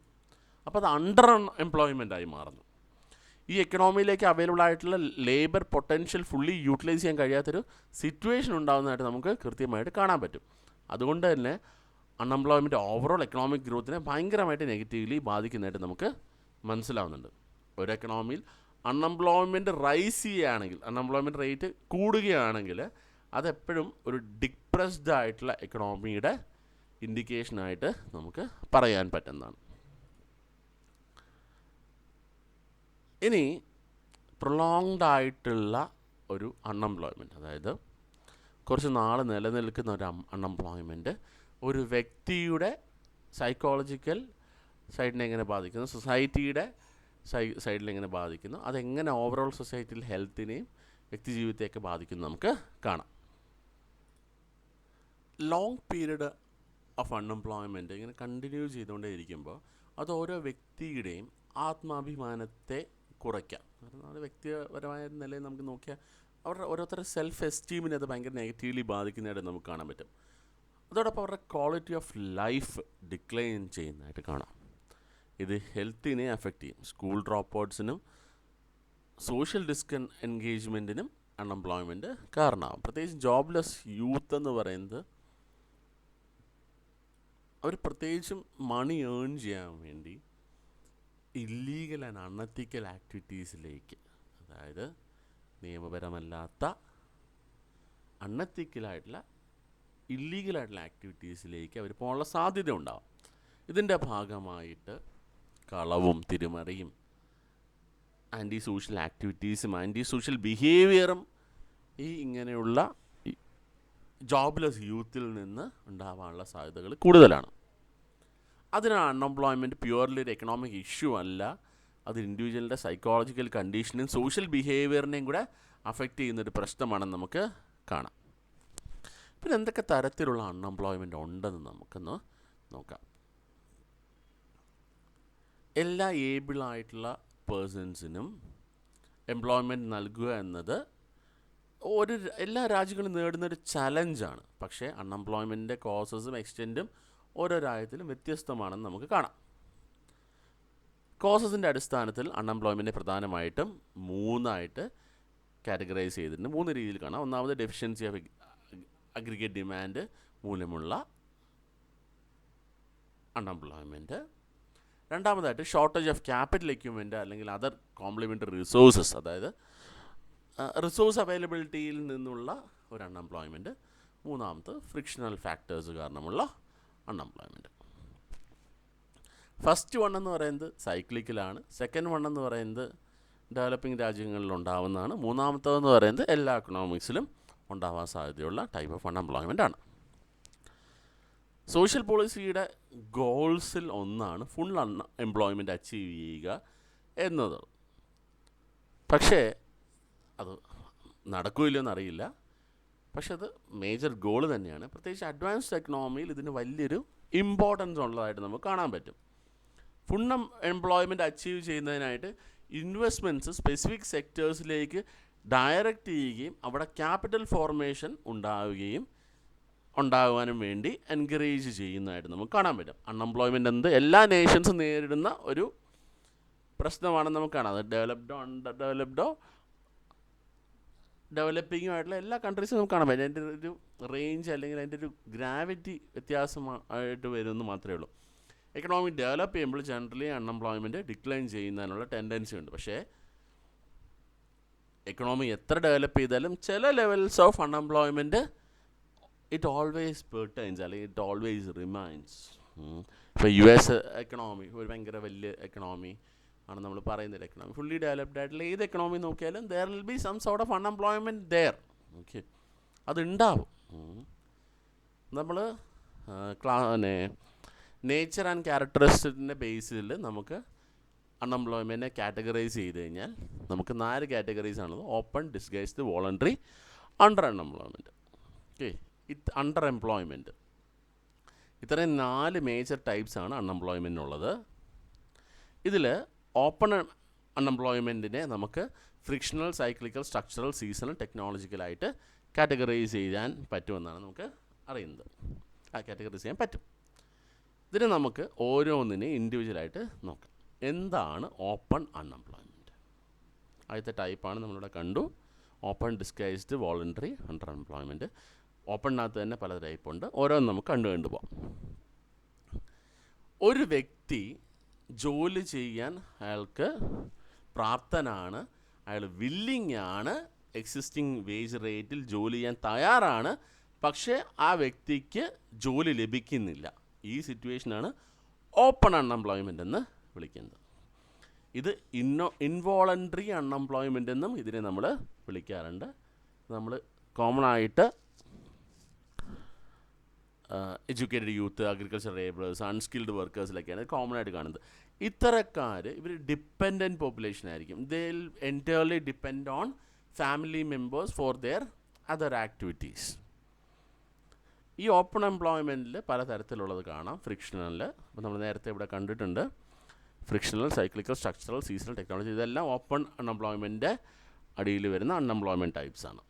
അപ്പോൾ അത് അണ്ടർ എംപ്ലോയ്മെൻ്റായി മാറുന്നു. ഈ എക്കണോമിയിലേക്ക് അവൈലബിൾ ആയിട്ടുള്ള ലേബർ പൊട്ടൻഷ്യൽ ഫുള്ളി യൂട്ടിലൈസ് ചെയ്യാൻ കഴിയാത്തൊരു സിറ്റുവേഷൻ ഉണ്ടാകുന്നതായിട്ട് നമുക്ക് കൃത്യമായിട്ട് കാണാൻ പറ്റും. അതുകൊണ്ട് തന്നെ അൺഎംപ്ലോയ്മെൻറ്റ് ഓവറോൾ എക്കണോമിക് ഗ്രോത്തിനെ ഭയങ്കരമായിട്ട് നെഗറ്റീവ്ലി ബാധിക്കുന്നതായിട്ട് നമുക്ക് മനസ്സിലാവുന്നുണ്ട്. ഒരു എക്കണോമിയിൽ അൺഎംപ്ലോയ്മെൻറ്റ് റൈസ് ചെയ്യുകയാണെങ്കിൽ, അൺഎംപ്ലോയ്മെൻറ്റ് റേറ്റ് കൂടുകയാണെങ്കിൽ അതെപ്പോഴും ഒരു ഡിപ്രസ്ഡ് ആയിട്ടുള്ള എക്കണോമിയുടെ ഇൻഡിക്കേഷനായിട്ട് നമുക്ക് പറയാൻ പറ്റുന്നതാണ്. ഇനി പ്രൊലോങ്ഡ് ആയിട്ടുള്ള ഒരു അൺഎംപ്ലോയ്മെൻറ്റ്, അതായത് കുറച്ച് നാൾ നിലനിൽക്കുന്ന ഒരു അൺഎംപ്ലോയ്മെൻറ്റ് ഒരു വ്യക്തിയുടെ സൈക്കോളജിക്കൽ സൈഡിനെ എങ്ങനെ ബാധിക്കുന്നു, സൊസൈറ്റിയുടെ സൈഡിൽ എങ്ങനെ ബാധിക്കുന്നു, അതെങ്ങനെ ഓവറോൾ സൊസൈറ്റിയിൽ ഹെൽത്തിനെയും വ്യക്തിജീവിതത്തെയൊക്കെ ബാധിക്കുന്നു നമുക്ക് കാണാം. ലോങ് പീരീഡ് ഓഫ് അൺഎംപ്ലോയ്മെൻറ്റ് ഇങ്ങനെ കണ്ടിന്യൂ ചെയ്തുകൊണ്ടേ ഇരിക്കുമ്പോൾ അത് ഓരോ വ്യക്തിയുടെയും ആത്മാഭിമാനത്തെ കുറയ്ക്കാം. അത് വ്യക്തിപരമായ നിലയിൽ നമുക്ക് നോക്കിയാൽ അവരുടെ ഓരോരുത്തരുടെ സെൽഫ് എസ്റ്റീമിനെ അത് ഭയങ്കര നെഗറ്റീവ്ലി ബാധിക്കുന്നതായിട്ട് നമുക്ക് കാണാൻ പറ്റും. അതോടൊപ്പം അവരുടെ ക്വാളിറ്റി ഓഫ് ലൈഫ് ഡിക്ലൈൻ ചെയ്യുന്നതായിട്ട് കാണാം. ഇത് ഹെൽത്തിനെ അഫക്റ്റ് ചെയ്യും. സ്കൂൾ ഡ്രോപ്പ് ഔട്ട്സിനും സോഷ്യൽ എൻഗേജ്മെൻറ്റിനും അൺഎംപ്ലോയ്മെൻറ്റ് കാരണമാകും. പ്രത്യേകിച്ച് ജോബ്ലെസ് യൂത്ത് എന്ന് പറയുന്നത് അവർ പ്രത്യേകിച്ചും മണി ഏൺ ചെയ്യാൻ വേണ്ടി ഇല്ലീഗൽ ആൻഡ് അൺഎത്തിക്കൽ ആക്ടിവിറ്റീസിലേക്ക്, അതായത് നിയമപരമല്ലാത്ത അൺഎത്തിക്കലായിട്ടുള്ള ഇല്ലീഗലായിട്ടുള്ള ആക്ടിവിറ്റീസിലേക്ക് അവർ പോകാനുള്ള സാധ്യത ഉണ്ടാകും. ഇതിൻ്റെ ഭാഗമായിട്ട് കളവും തിരിമറിയും ആൻറ്റി സോഷ്യൽ ആക്ടിവിറ്റീസും ആൻറ്റി സോഷ്യൽ ബിഹേവിയറും ഈ ഇങ്ങനെയുള്ള ജോബ്ലെസ് യൂത്തിൽ നിന്ന് ഉണ്ടാവാനുള്ള സാധ്യതകൾ കൂടുതലാണ്. അതിനാണ് അൺഎംപ്ലോയ്മെൻറ്റ് പ്യുവർലി ഒരു എക്കണോമിക് ഇഷ്യൂ അല്ല, അത് ഇൻഡിവിജ്വലിൻ്റെ സൈക്കോളജിക്കൽ കണ്ടീഷനും സോഷ്യൽ ബിഹേവിയറിനെയും കൂടെ അഫക്റ്റ് ചെയ്യുന്നൊരു പ്രശ്നമാണെന്ന് നമുക്ക് കാണാം. പിന്നെ എന്തൊക്കെ തരത്തിലുള്ള അൺഎംപ്ലോയ്മെൻറ്റ് ഉണ്ടെന്ന് നമുക്കൊന്ന് നോക്കാം. എല്ലാ ഏബിളായിട്ടുള്ള പേഴ്സൺസിനും എംപ്ലോയ്മെൻറ്റ് നൽകുക എന്നത് എല്ലാ രാജ്യങ്ങളും നേടുന്നൊരു ചലഞ്ചാണ്. പക്ഷേ അൺഎംപ്ലോയ്മെൻറ്റിൻ്റെ കോസസും എക്സ്റ്റെൻറ്റും ഓരോ രാജ്യത്തിലും വ്യത്യസ്തമാണെന്ന് നമുക്ക് കാണാം. കോസസിൻ്റെ അടിസ്ഥാനത്തിൽ അൺഎംപ്ലോയ്മെൻറ്റ് പ്രധാനമായിട്ടും 3 കാറ്റഗറൈസ് ചെയ്തിട്ടുണ്ട്. 3 രീതിയിൽ കാണാം. ഒന്നാമത് ഡെഫിഷ്യൻസി ഓഫ് അഗ്രിഗേറ്റ് ഡിമാൻഡ് മൂലമുള്ള അൺഎംപ്ലോയ്മെൻറ്റ്. രണ്ടാമതായിട്ട് ഷോർട്ടേജ് ഓഫ് ക്യാപിറ്റൽ എക്യുപ്മെൻറ്റ് അല്ലെങ്കിൽ അതർ കോംപ്ലിമെൻ്ററി റിസോഴ്സസ്, അതായത് റിസോഴ്സ് അവൈലബിലിറ്റിയിൽ നിന്നുള്ള ഒരു അൺഎംപ്ലോയ്മെൻറ്റ്. മൂന്നാമത് ഫ്രിക്ഷണൽ ഫാക്ടേഴ്സ് കാരണമുള്ള അൺഎംപ്ലോയ്മെൻറ്റ്. ഫസ്റ്റ് വൺ എന്ന് പറയുന്നത് സൈക്ലിക്കലാണ്. സെക്കൻഡ് വൺ എന്ന് പറയുന്നത് ഡെവലപ്പിംഗ് രാജ്യങ്ങളിൽ ഉണ്ടാവുന്നതാണ്. മൂന്നാമത്തേതെന്ന് പറയുന്നത് എല്ലാ എക്കണോമിക്സിലും ഉണ്ടാവാൻ സാധ്യതയുള്ള ടൈപ്പ് ഓഫ് അൺഎംപ്ലോയ്മെൻ്റ് ആണ്. സോഷ്യൽ പോളിസിയുടെ ഗോൾസിൽ ഒന്നാണ് ഫുൾ എംപ്ലോയ്മെൻറ്റ് അച്ചീവ് ചെയ്യുക എന്നത്. പക്ഷേ അത് നടക്കില്ലോ എന്നറിയില്ല. പക്ഷെ അത് മേജർ ഗോൾ തന്നെയാണ്. പ്രത്യേകിച്ച് അഡ്വാൻസ്ഡ് എക്കണോമിയിൽ ഇതിന് വലിയൊരു ഇമ്പോർട്ടൻസ് ഉള്ളതായിട്ട് നമുക്ക് കാണാൻ പറ്റും. ഫുൾ എംപ്ലോയ്മെൻറ്റ് അച്ചീവ് ചെയ്യുന്നതിനായിട്ട് ഇൻവെസ്റ്റ്മെൻറ്റ്സ് സ്പെസിഫിക് സെക്ടേഴ്സിലേക്ക് ഡയറക്റ്റ് ചെയ്യുകയും അവിടെ ക്യാപിറ്റൽ ഫോർമേഷൻ ഉണ്ടാകുവാനും വേണ്ടി എൻകറേജ് ചെയ്യുന്നതായിട്ട് നമുക്ക് കാണാൻ പറ്റും. അൺഎംപ്ലോയ്മെൻറ്റ് എന്ത് എല്ലാ നേഷൻസും നേരിടുന്ന ഒരു പ്രശ്നമാണെന്ന് നമുക്ക് കാണാം. അത് ഡെവലപ്ഡോ ഡെവലപ്പിംഗും ആയിട്ടുള്ള എല്ലാ കൺട്രീസും നമുക്ക് കാണാൻ പറ്റും. അതിൻ്റെ ഒരു റേഞ്ച് അല്ലെങ്കിൽ അതിൻ്റെ ഒരു ഗ്രാവിറ്റി വ്യത്യാസമായിട്ട് വരുമെന്ന് മാത്രമേ ഉള്ളൂ. എക്കണോമി ഡെവലപ്പ് ചെയ്യുമ്പോൾ ജനറലി അൺഎംപ്ലോയ്മെൻറ്റ് ഡിക്ലൈൻ ചെയ്യുന്നതിനുള്ള ടെൻഡൻസി ഉണ്ട്. പക്ഷേ എക്കണോമി എത്ര ഡെവലപ്പ് ചെയ്താലും ചില levels of unemployment it always pertains അല്ലെങ്കിൽ ഇറ്റ് ഓൾവേസ് റിമൈൻസ്. ഇപ്പോൾ US എക്കണോമി ഒരു ഭയങ്കര വലിയ എക്കണോമി ആണ് നമ്മൾ പറയുന്നൊരു എക്കണോമി. ഫുള്ളി ഡെവലപ്ഡ് ആയിട്ടുള്ള ഏത് എക്കണോമി നോക്കിയാലും there will be some sort of unemployment there. Okay, അതുണ്ടാവും. നമ്മൾ നേച്ചർ ആൻഡ് ക്യാരക്ടറിസ്റ്റിക്സിൻ്റെ ബേസിൽ നമുക്ക് അൺഎംപ്ലോയ്മെൻറ്റിനെ കാറ്റഗറൈസ് ചെയ്ത് കഴിഞ്ഞാൽ നമുക്ക് 4 കാറ്റഗറീസ് ആണുള്ളത്. Open, disguised, voluntary, under unemployment. Okay, under employment, ഇത്രയും 4 മേജർ ടൈപ്സ് ആണ് അൺഎംപ്ലോയ്മെൻറ്റിനുള്ളത്. ഇതിൽ ഓപ്പൺ അൺഎംപ്ലോയ്മെൻറ്റിനെ നമുക്ക് ഫ്രിക്ഷണൽ, സൈക്ലിക്കൽ, സ്ട്രക്ചറൽ, സീസണൽ, ടെക്നോളജിക്കലായിട്ട് കാറ്റഗറൈസ് ചെയ്യാൻ പറ്റുമെന്നാണ് നമുക്ക് അറിയുന്നത്. കാറ്റഗറൈസ് ചെയ്യാൻ പറ്റും. ഇതിന് നമുക്ക് ഓരോന്നിനെയും ഇൻഡിവിജ്വലായിട്ട് നോക്കാം. എന്താണ് ഓപ്പൺ അൺഎംപ്ലോയ്മെൻറ്റ്? ആദ്യത്തെ ടൈപ്പാണ് നമ്മളിവിടെ കണ്ടു, open, disguised, voluntary, underemployment. ഓപ്പണിനകത്ത് തന്നെ പല ടൈപ്പുണ്ട്. ഓരോന്നും നമുക്ക് കണ്ടുപോകാം. ഒരു വ്യക്തി ജോലി ചെയ്യാൻ അയാൾക്ക് പ്രാപ്തനാണ്, അയാൾ വില്ലിങ് ആണ്, എക്സിസ്റ്റിംഗ് വേജ് റേറ്റിൽ ജോലി ചെയ്യാൻ തയ്യാറാണ്, പക്ഷേ ആ വ്യക്തിക്ക് ജോലി ലഭിക്കുന്നില്ല. ഈ സിറ്റുവേഷനാണ് ഓപ്പൺ അൺഎംപ്ലോയ്മെൻ്റ് എന്ന് വിളിക്കുന്നത്. ഇത് ഇൻവോളണ്ടറി അൺഎംപ്ലോയ്മെൻ്റ് എന്നും ഇതിനെ നമ്മൾ വിളിക്കാറുണ്ട്. നമ്മൾ കോമൺ ആയിട്ട് educated youth, agriculture labourers, unskilled വർക്കേഴ്സിലൊക്കെയാണ് കോമൺ ആയിട്ട് കാണുന്നത്. ഇത്തരക്കാർ ഇവർ ഡിപ്പെൻഡൻറ്റ് പോപ്പുലേഷൻ ആയിരിക്കും. They will entirely depend on family members for their other activities. ഈ ഓപ്പൺ എംപ്ലോയ്മെൻറ്റിൽ പല തരത്തിലുള്ളത് കാണാം. ഫ്രിക്ഷണൽ, അപ്പോൾ നമ്മൾ നേരത്തെ ഇവിടെ കണ്ടിട്ടുണ്ട്, frictional, cyclical, structural, seasonal, technology, ഇതെല്ലാം ഓപ്പൺ അൺഎംപ്ലോയ്മെൻറ്റിൻ്റെ അടിയിൽ വരുന്ന അൺഎംപ്ലോയ്മെൻറ്റ് ടൈപ്സ് ആണ്.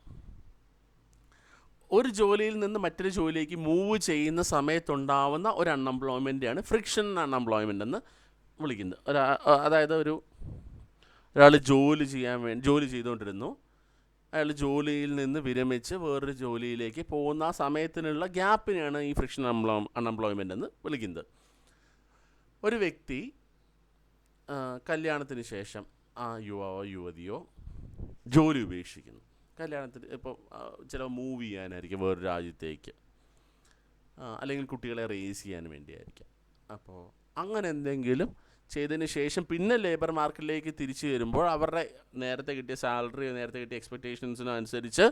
ഒരു ജോലിയിൽ നിന്ന് മറ്റൊരു ജോലിയിലേക്ക് മൂവ് ചെയ്യുന്ന സമയത്തുണ്ടാവുന്ന ഒരു അൺഎംപ്ലോയ്മെൻറ്റാണ് ഫ്രിക്ഷൻ അൺഎംപ്ലോയ്മെൻ്റ് എന്ന് വിളിക്കുന്നത്. അതായത് ഒരാൾ ജോലി ചെയ്തുകൊണ്ടിരുന്നു, അയാൾ ജോലിയിൽ നിന്ന് വിരമിച്ച് വേറൊരു ജോലിയിലേക്ക് പോകുന്ന ആ സമയത്തിനുള്ള ഗ്യാപ്പിനെയാണ് ഈ ഫ്രിക്ഷൻ അൺഎംപ്ലോയ്മെൻ്റ് എന്ന് വിളിക്കുന്നത്. ഒരു വ്യക്തി കല്യാണത്തിന് ശേഷം ആ യുവാവോ യുവതിയോ ജോലി ഉപേക്ഷിക്കുന്നു. കല്യാണത്തിന് ഇപ്പോൾ ചില മൂവ് ചെയ്യാനായിരിക്കും വേറൊരു രാജ്യത്തേക്ക്, അല്ലെങ്കിൽ കുട്ടികളെ റേസ് ചെയ്യാൻ വേണ്ടിയായിരിക്കാം. അപ്പോൾ അങ്ങനെ എന്തെങ്കിലും ചെയ്തതിന് ശേഷം പിന്നെ ലേബർ മാർക്കറ്റിലേക്ക് തിരിച്ചു വരുമ്പോൾ അവരുടെ നേരത്തെ കിട്ടിയ സാലറി, നേരത്തെ കിട്ടിയ എക്സ്പെക്റ്റേഷൻസിനനുസരിച്ച്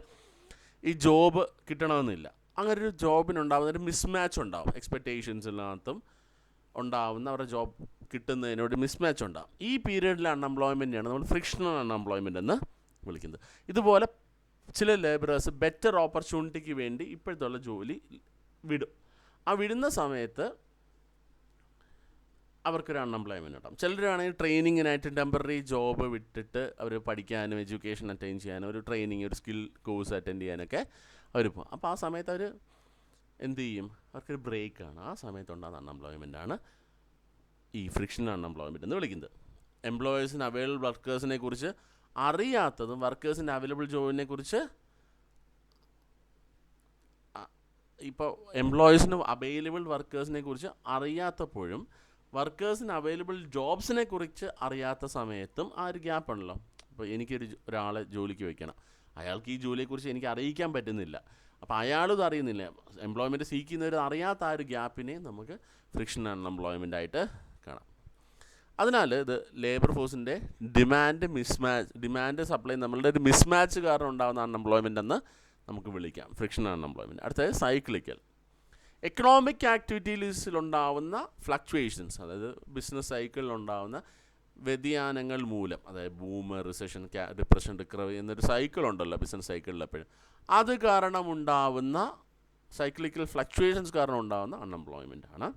ഈ ജോബ് കിട്ടണമെന്നില്ല. അങ്ങനെ ഒരു ജോബിനുണ്ടാകുന്ന ഒരു മിസ്മാച്ച് ഉണ്ടാവും. എക്സ്പെക്റ്റേഷൻസിനകത്തും ഉണ്ടാവുന്ന അവരുടെ ജോബ് കിട്ടുന്നതിനോട് മിസ്മാച്ച് ഉണ്ടാകും. ഈ പീരീഡിലെ അൺഎംപ്ലോയ്മെൻറ്റിനാണ് നമ്മൾ ഫ്രിക്ഷണൽ അൺഎംപ്ലോയ്മെൻ്റ് എന്ന് വിളിക്കുന്നത്. ഇതുപോലെ ചില ലേബറേഴ്സ് ബെറ്റർ ഓപ്പർച്യൂണിറ്റിക്ക് വേണ്ടി ഇപ്പോഴത്തുള്ള ജോലി വിടും. ആ വിടുന്ന സമയത്ത് അവർക്കൊരു അൺഎംപ്ലോയ്മെൻറ്റ് ഉണ്ടാകും. ചിലരാണെങ്കിൽ ട്രെയിനിങ്ങിനായിട്ട് ടെമ്പററി ജോബ് വിട്ടിട്ട് അവർ പഠിക്കാനും എഡ്യൂക്കേഷൻ അറ്റൻഡ് ചെയ്യാനും ഒരു ട്രെയിനിങ് ഒരു സ്കിൽ കോഴ്സ് അറ്റൻഡ് ചെയ്യാനൊക്കെ അവർ പോകും. അപ്പോൾ ആ സമയത്ത് അവർ എന്ത് ചെയ്യും? അവർക്കൊരു ബ്രേക്കാണ്. ആ സമയത്തുണ്ടാകുന്ന അൺഎംപ്ലോയ്മെൻറ്റാണ് ഈ ഫ്രിക്ഷണൽ അൺഎംപ്ലോയ്മെൻറ്റ് എന്ന് വിളിക്കുന്നത്. എംപ്ലോയേഴ്സിന് അവൈലബിൾ വർക്കേഴ്സിനെ കുറിച്ച് അറിയാത്തതും വർക്കേഴ്സിൻ്റെ അവൈലബിൾ ജോബിനെ കുറിച്ച് ഇപ്പോൾ എംപ്ലോയീസിന് അവൈലബിൾ വർക്കേഴ്സിനെ കുറിച്ച് അറിയാത്തപ്പോഴും വർക്കേഴ്സിന് അവൈലബിൾ ജോബ്സിനെ കുറിച്ച് അറിയാത്ത സമയത്തും ആ ഒരു ഗ്യാപ്പുണ്ടല്ലോ. ഇപ്പോൾ ഒരാളെ ജോലിക്ക് വയ്ക്കണം, അയാൾക്ക് ഈ ജോലിയെക്കുറിച്ച് എനിക്ക് അറിയിക്കാൻ പറ്റുന്നില്ല, അപ്പോൾ അയാളും ഇത് അറിയുന്നില്ല. എംപ്ലോയ്മെൻറ്റ് സീക്ക് ചെയ്യുന്നവർ അറിയാത്ത ആ ഒരു ഗ്യാപ്പിനെ നമുക്ക് ഫ്രിക്ഷണൽ അൺഎംപ്ലോയ്മെൻ്റ് ആയിട്ട് കാണാം. അതിനാൽ ഇത് ലേബർ ഫോഴ്സിൻ്റെ ഡിമാൻഡ് സപ്ലൈ നമ്മളുടെ ഒരു മിസ്മാച്ച് കാരണം ഉണ്ടാകുന്ന അൺഎംപ്ലോയ്മെൻ്റ് എന്ന് നമുക്ക് വിളിക്കാം, ഫ്രിക്ഷണൽ അൺഎംപ്ലോയ്മെൻറ്റ്. അടുത്തത് സൈക്ലിക്കൽ. എക്കണോമിക് ആക്ടിവിറ്റീസിലുണ്ടാവുന്ന ഫ്ലക്ച്വേഷൻസ്, അതായത് ബിസിനസ് സൈക്കിളിലുണ്ടാവുന്ന വ്യതിയാനങ്ങൾ മൂലം, അതായത് ബൂം, റിസഷൻ, ഡിപ്രഷൻ, റിക്കവറി എന്നൊരു സൈക്കിൾ ഉണ്ടല്ലോ ബിസിനസ് സൈക്കിളിൽ എപ്പോഴും, അത് കാരണം ഉണ്ടാവുന്ന സൈക്ലിക്കൽ ഫ്ലക്ച്വേഷൻസ് കാരണം ഉണ്ടാകുന്ന അൺഎംപ്ലോയ്മെൻ്റ് ആണ്.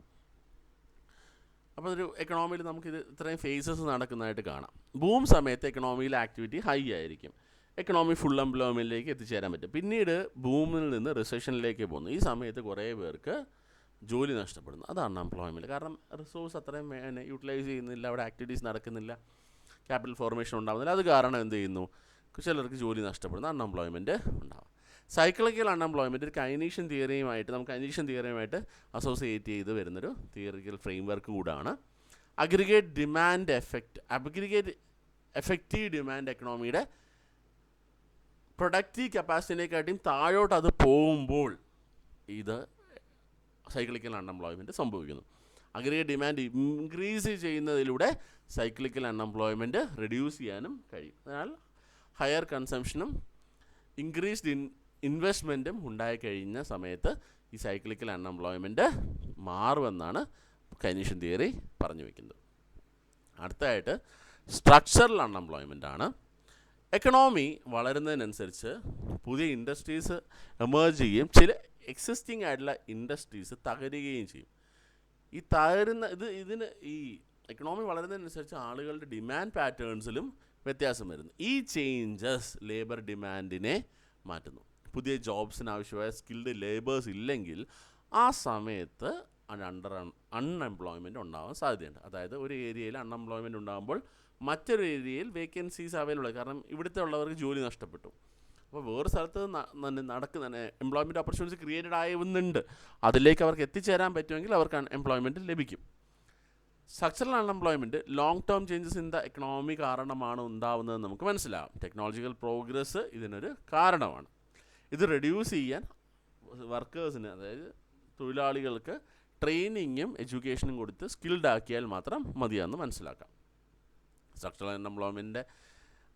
അപ്പോൾ ഒരു എക്കണോമിയിൽ നമുക്കിത് ഇത്രയും ഫേസസ് നടക്കുന്നതായിട്ട് കാണാം. ബൂം സമയത്ത് എക്കണോമിയിൽ ആക്ടിവിറ്റി ഹൈ ആയിരിക്കും, എക്കണോമി ഫുൾ എംപ്ലോയ്മെൻറ്റിലേക്ക് എത്തിച്ചേരാൻ പറ്റും. പിന്നീട് ബൂമിൽ നിന്ന് റിസഷനിലേക്ക് പോകുന്നു. ഈ സമയത്ത് കുറേ പേർക്ക് ജോലി നഷ്ടപ്പെടുന്നു. അത് അൺഎംപ്ലോയ്മെൻറ്റ്. കാരണം റിസോഴ്സ് അത്രയും യൂട്ടിലൈസ് ചെയ്യുന്നില്ല, അവിടെ ആക്ടിവിറ്റീസ് നടക്കുന്നില്ല, ക്യാപിറ്റൽ ഫോർമേഷൻ ഉണ്ടാകുന്നില്ല. അത് കാരണം എന്ത് ചെയ്യുന്നു? ചിലർക്ക് ജോലി നഷ്ടപ്പെടുന്നു, അൺഎംപ്ലോയ്മെൻറ്റ് ഉണ്ടാകും. സൈക്ലിക്കൽ അൺഎംപ്ലോയ്മെൻറ്റ് ഒരു കൈനീഷ്യൻ തിയറിയുമായിട്ട് അസോസിയേറ്റ് ചെയ്ത് വരുന്നൊരു തിയറിക്കൽ ഫ്രെയിം വർക്ക് കൂടാണ്. അഗ്രിഗേറ്റ് എഫക്റ്റീവ് ഡിമാൻഡ് എക്കണോമിയുടെ പ്രൊഡക്റ്റീവ് കപ്പാസിറ്റിനെക്കാട്ടിയും താഴോട്ട് അത് പോകുമ്പോൾ ഇത് സൈക്ലിക്കൽ അൺഎംപ്ലോയ്മെൻറ്റ് സംഭവിക്കുന്നു. അഗ്രിഗേറ്റ് ഡിമാൻഡ് ഇൻക്രീസ് ചെയ്യുന്നതിലൂടെ സൈക്ലിക്കൽ അൺഎംപ്ലോയ്മെൻറ്റ് റെഡ്യൂസ് ചെയ്യാനും കഴിയും. അതിനാൽ ഹയർ കൺസംഷനും ഇൻക്രീസ്ഡ് ഇൻവെസ്റ്റ്മെൻറ്റും ഉണ്ടായിക്കഴിഞ്ഞ സമയത്ത് ഈ സൈക്ലിക്കൽ അൺഎംപ്ലോയ്മെൻറ്റ് മാറുമെന്നാണ് കൈനീഷ്യൻ തിയറി പറഞ്ഞു വയ്ക്കുന്നത്. അടുത്തതായിട്ട് സ്ട്രക്ചറൽ അൺഎംപ്ലോയ്മെൻ്റ് ആണ്. എക്കണോമി വളരുന്നതിനനുസരിച്ച് പുതിയ ഇൻഡസ്ട്രീസ് എമേർജ് ചെയ്യുകയും ചില എക്സിസ്റ്റിംഗ് ആയിട്ടുള്ള ഇൻഡസ്ട്രീസ് തകരുകയും ചെയ്യും. ഈ ഇതിന് ഈ എക്കണോമി വളരുന്നതിനനുസരിച്ച് ആളുകളുടെ ഡിമാൻഡ് പാറ്റേൺസിലും വ്യത്യാസം വരുന്നു. ഈ ചേഞ്ചസ് ലേബർ ഡിമാൻഡിനെ മാറ്റുന്നു. പുതിയ ജോബ്സിന് ആവശ്യമായ സ്കിൽഡ് ലേബേഴ്സ് ഇല്ലെങ്കിൽ ആ സമയത്ത് അൺഎംപ്ലോയ്മെൻറ്റ് ഉണ്ടാകാൻ സാധ്യതയുണ്ട്. അതായത് ഒരു ഏരിയയിൽ അൺഎംപ്ലോയ്മെൻറ്റ് ഉണ്ടാകുമ്പോൾ മറ്റൊരു ഏരിയയിൽ വേക്കൻസീസ് അവൈലബിൾ, കാരണം ഇവിടുത്തെ ഉള്ളവർക്ക് ജോലി നഷ്ടപ്പെട്ടു. അപ്പോൾ വേറെ സ്ഥലത്ത് നടക്കുന്ന എംപ്ലോയ്മെൻറ്റ് ഓപ്പർച്യൂണിറ്റീസ് ക്രിയേറ്റഡ് ആവുന്നുണ്ട്. അതിലേക്ക് അവർക്ക് എത്തിച്ചേരാൻ പറ്റുമെങ്കിൽ അവർക്ക് എംപ്ലോയ്മെൻറ്റ് ലഭിക്കും. Structural unemployment long term changes in the economy കാരണമാണ് ഉണ്ടാവുന്നതെന്ന് നമുക്ക് മനസ്സിലാവും. ടെക്നോളജിക്കൽ പ്രോഗ്രസ് ഇതിനൊരു കാരണമാണ്. ഇത് റെഡ്യൂസ് ചെയ്യാൻ വർക്കേഴ്സിന്, അതായത് തൊഴിലാളികൾക്ക് ട്രെയിനിങ്ങും എഡ്യൂക്കേഷനും കൊടുത്ത് സ്കിൽഡ് ആക്കിയാൽ മാത്രം മതിയാണെന്ന് മനസ്സിലാക്കാം. സ്ട്രക്ചറൽ അൺഎംപ്ലോയ്മെൻറ്റിൻ്റെ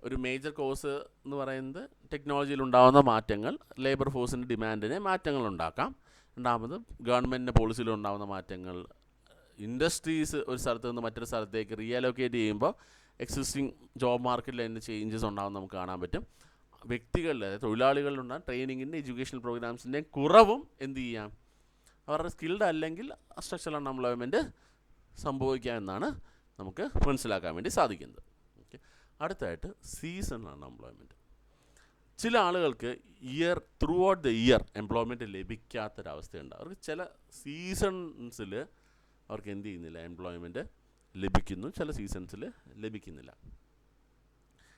ഒരു മേജർ കോസ് എന്ന് പറയുന്നത് ടെക്നോളജിയിൽ ഉണ്ടാകുന്ന മാറ്റങ്ങൾ ലേബർ ഫോഴ്സിൻ്റെ ഡിമാൻഡിനെ മാറ്റങ്ങൾ ഉണ്ടാക്കാം. രണ്ടാമത് ഗവൺമെൻറ്റിൻ്റെ പോളിസിയിൽ ഉണ്ടാകുന്ന മാറ്റങ്ങൾ, ഇൻഡസ്ട്രീസ് ഒരു സ്ഥലത്ത് നിന്ന് മറ്റൊരു സ്ഥലത്തേക്ക് റീഅലോക്കേറ്റ് ചെയ്യുമ്പോൾ എക്സിസ്റ്റിംഗ് ജോബ് മാർക്കറ്റിൽ അതിൻ്റെ ചേഞ്ചസ് ഉണ്ടാകും നമുക്ക് കാണാൻ പറ്റും. വ്യക്തികളിൽ, അതായത് തൊഴിലാളികളിലുണ്ടാകും ട്രെയിനിങ്ങിൻ്റെ എഡ്യൂക്കേഷണൽ പ്രോഗ്രാംസിൻ്റെ കുറവും എന്ത് ചെയ്യാം, അവരുടെ സ്കിൽഡ് അല്ലെങ്കിൽ സ്ട്രക്ചറൽ അൺഎംപ്ലോയ്മെൻറ്റ് സംഭവിക്കാമെന്നാണ് നമുക്ക് മനസ്സിലാക്കാൻ വേണ്ടി സാധിക്കുന്നത്. ഓക്കെ, അടുത്തായിട്ട് സീസണൽ അൺഎംപ്ലോയ്മെൻറ്റ്. ചില ആളുകൾക്ക് throughout the year employment ലഭിക്കാത്തൊരവസ്ഥയുണ്ട്. അവർക്ക് ചില സീസൺസിൽ അവർക്ക് എന്ത് ചെയ്യുന്നില്ല, എംപ്ലോയ്മെൻറ്റ് ലഭിക്കുന്നു, ചില സീസൺസിൽ ലഭിക്കുന്നില്ല.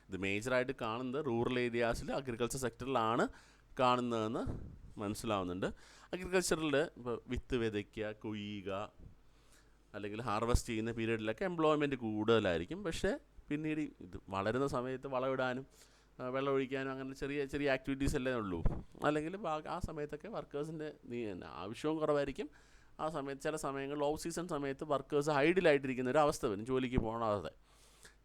ഇത് മേജറായിട്ട് കാണുന്നത് റൂറൽ ഏരിയാസിൽ അഗ്രികൾച്ചർ സെക്ടറിലാണ് കാണുന്നതെന്ന് മനസ്സിലാവുന്നുണ്ട്. അഗ്രികൾച്ചറിൽ ഇപ്പോൾ വിത്ത് വിതയ്ക്കുക, കൊയ്യുക അല്ലെങ്കിൽ ഹാർവെസ്റ്റ് ചെയ്യുന്ന പീരീഡിലൊക്കെ എംപ്ലോയ്മെൻറ്റ് കൂടുതലായിരിക്കും. പക്ഷേ പിന്നീട് ഇത് വളരുന്ന സമയത്ത് വളമിടാനും വെള്ളം ഒഴിക്കാനും അങ്ങനെ ചെറിയ ചെറിയ ആക്ടിവിറ്റീസ് അല്ലേ ഉള്ളൂ. അല്ലെങ്കിൽ ആ സമയത്തൊക്കെ വർക്കേഴ്സിൻ്റെ ആവശ്യവും കുറവായിരിക്കും. ആ സമയത്ത് ചില സമയങ്ങളിൽ ഓഫ് സീസൺ സമയത്ത് വർക്കേഴ്സ് ഐഡിലായിട്ടിരിക്കുന്ന ഒരു അവസ്ഥ വരും, ജോലിക്ക് പോകാതെ.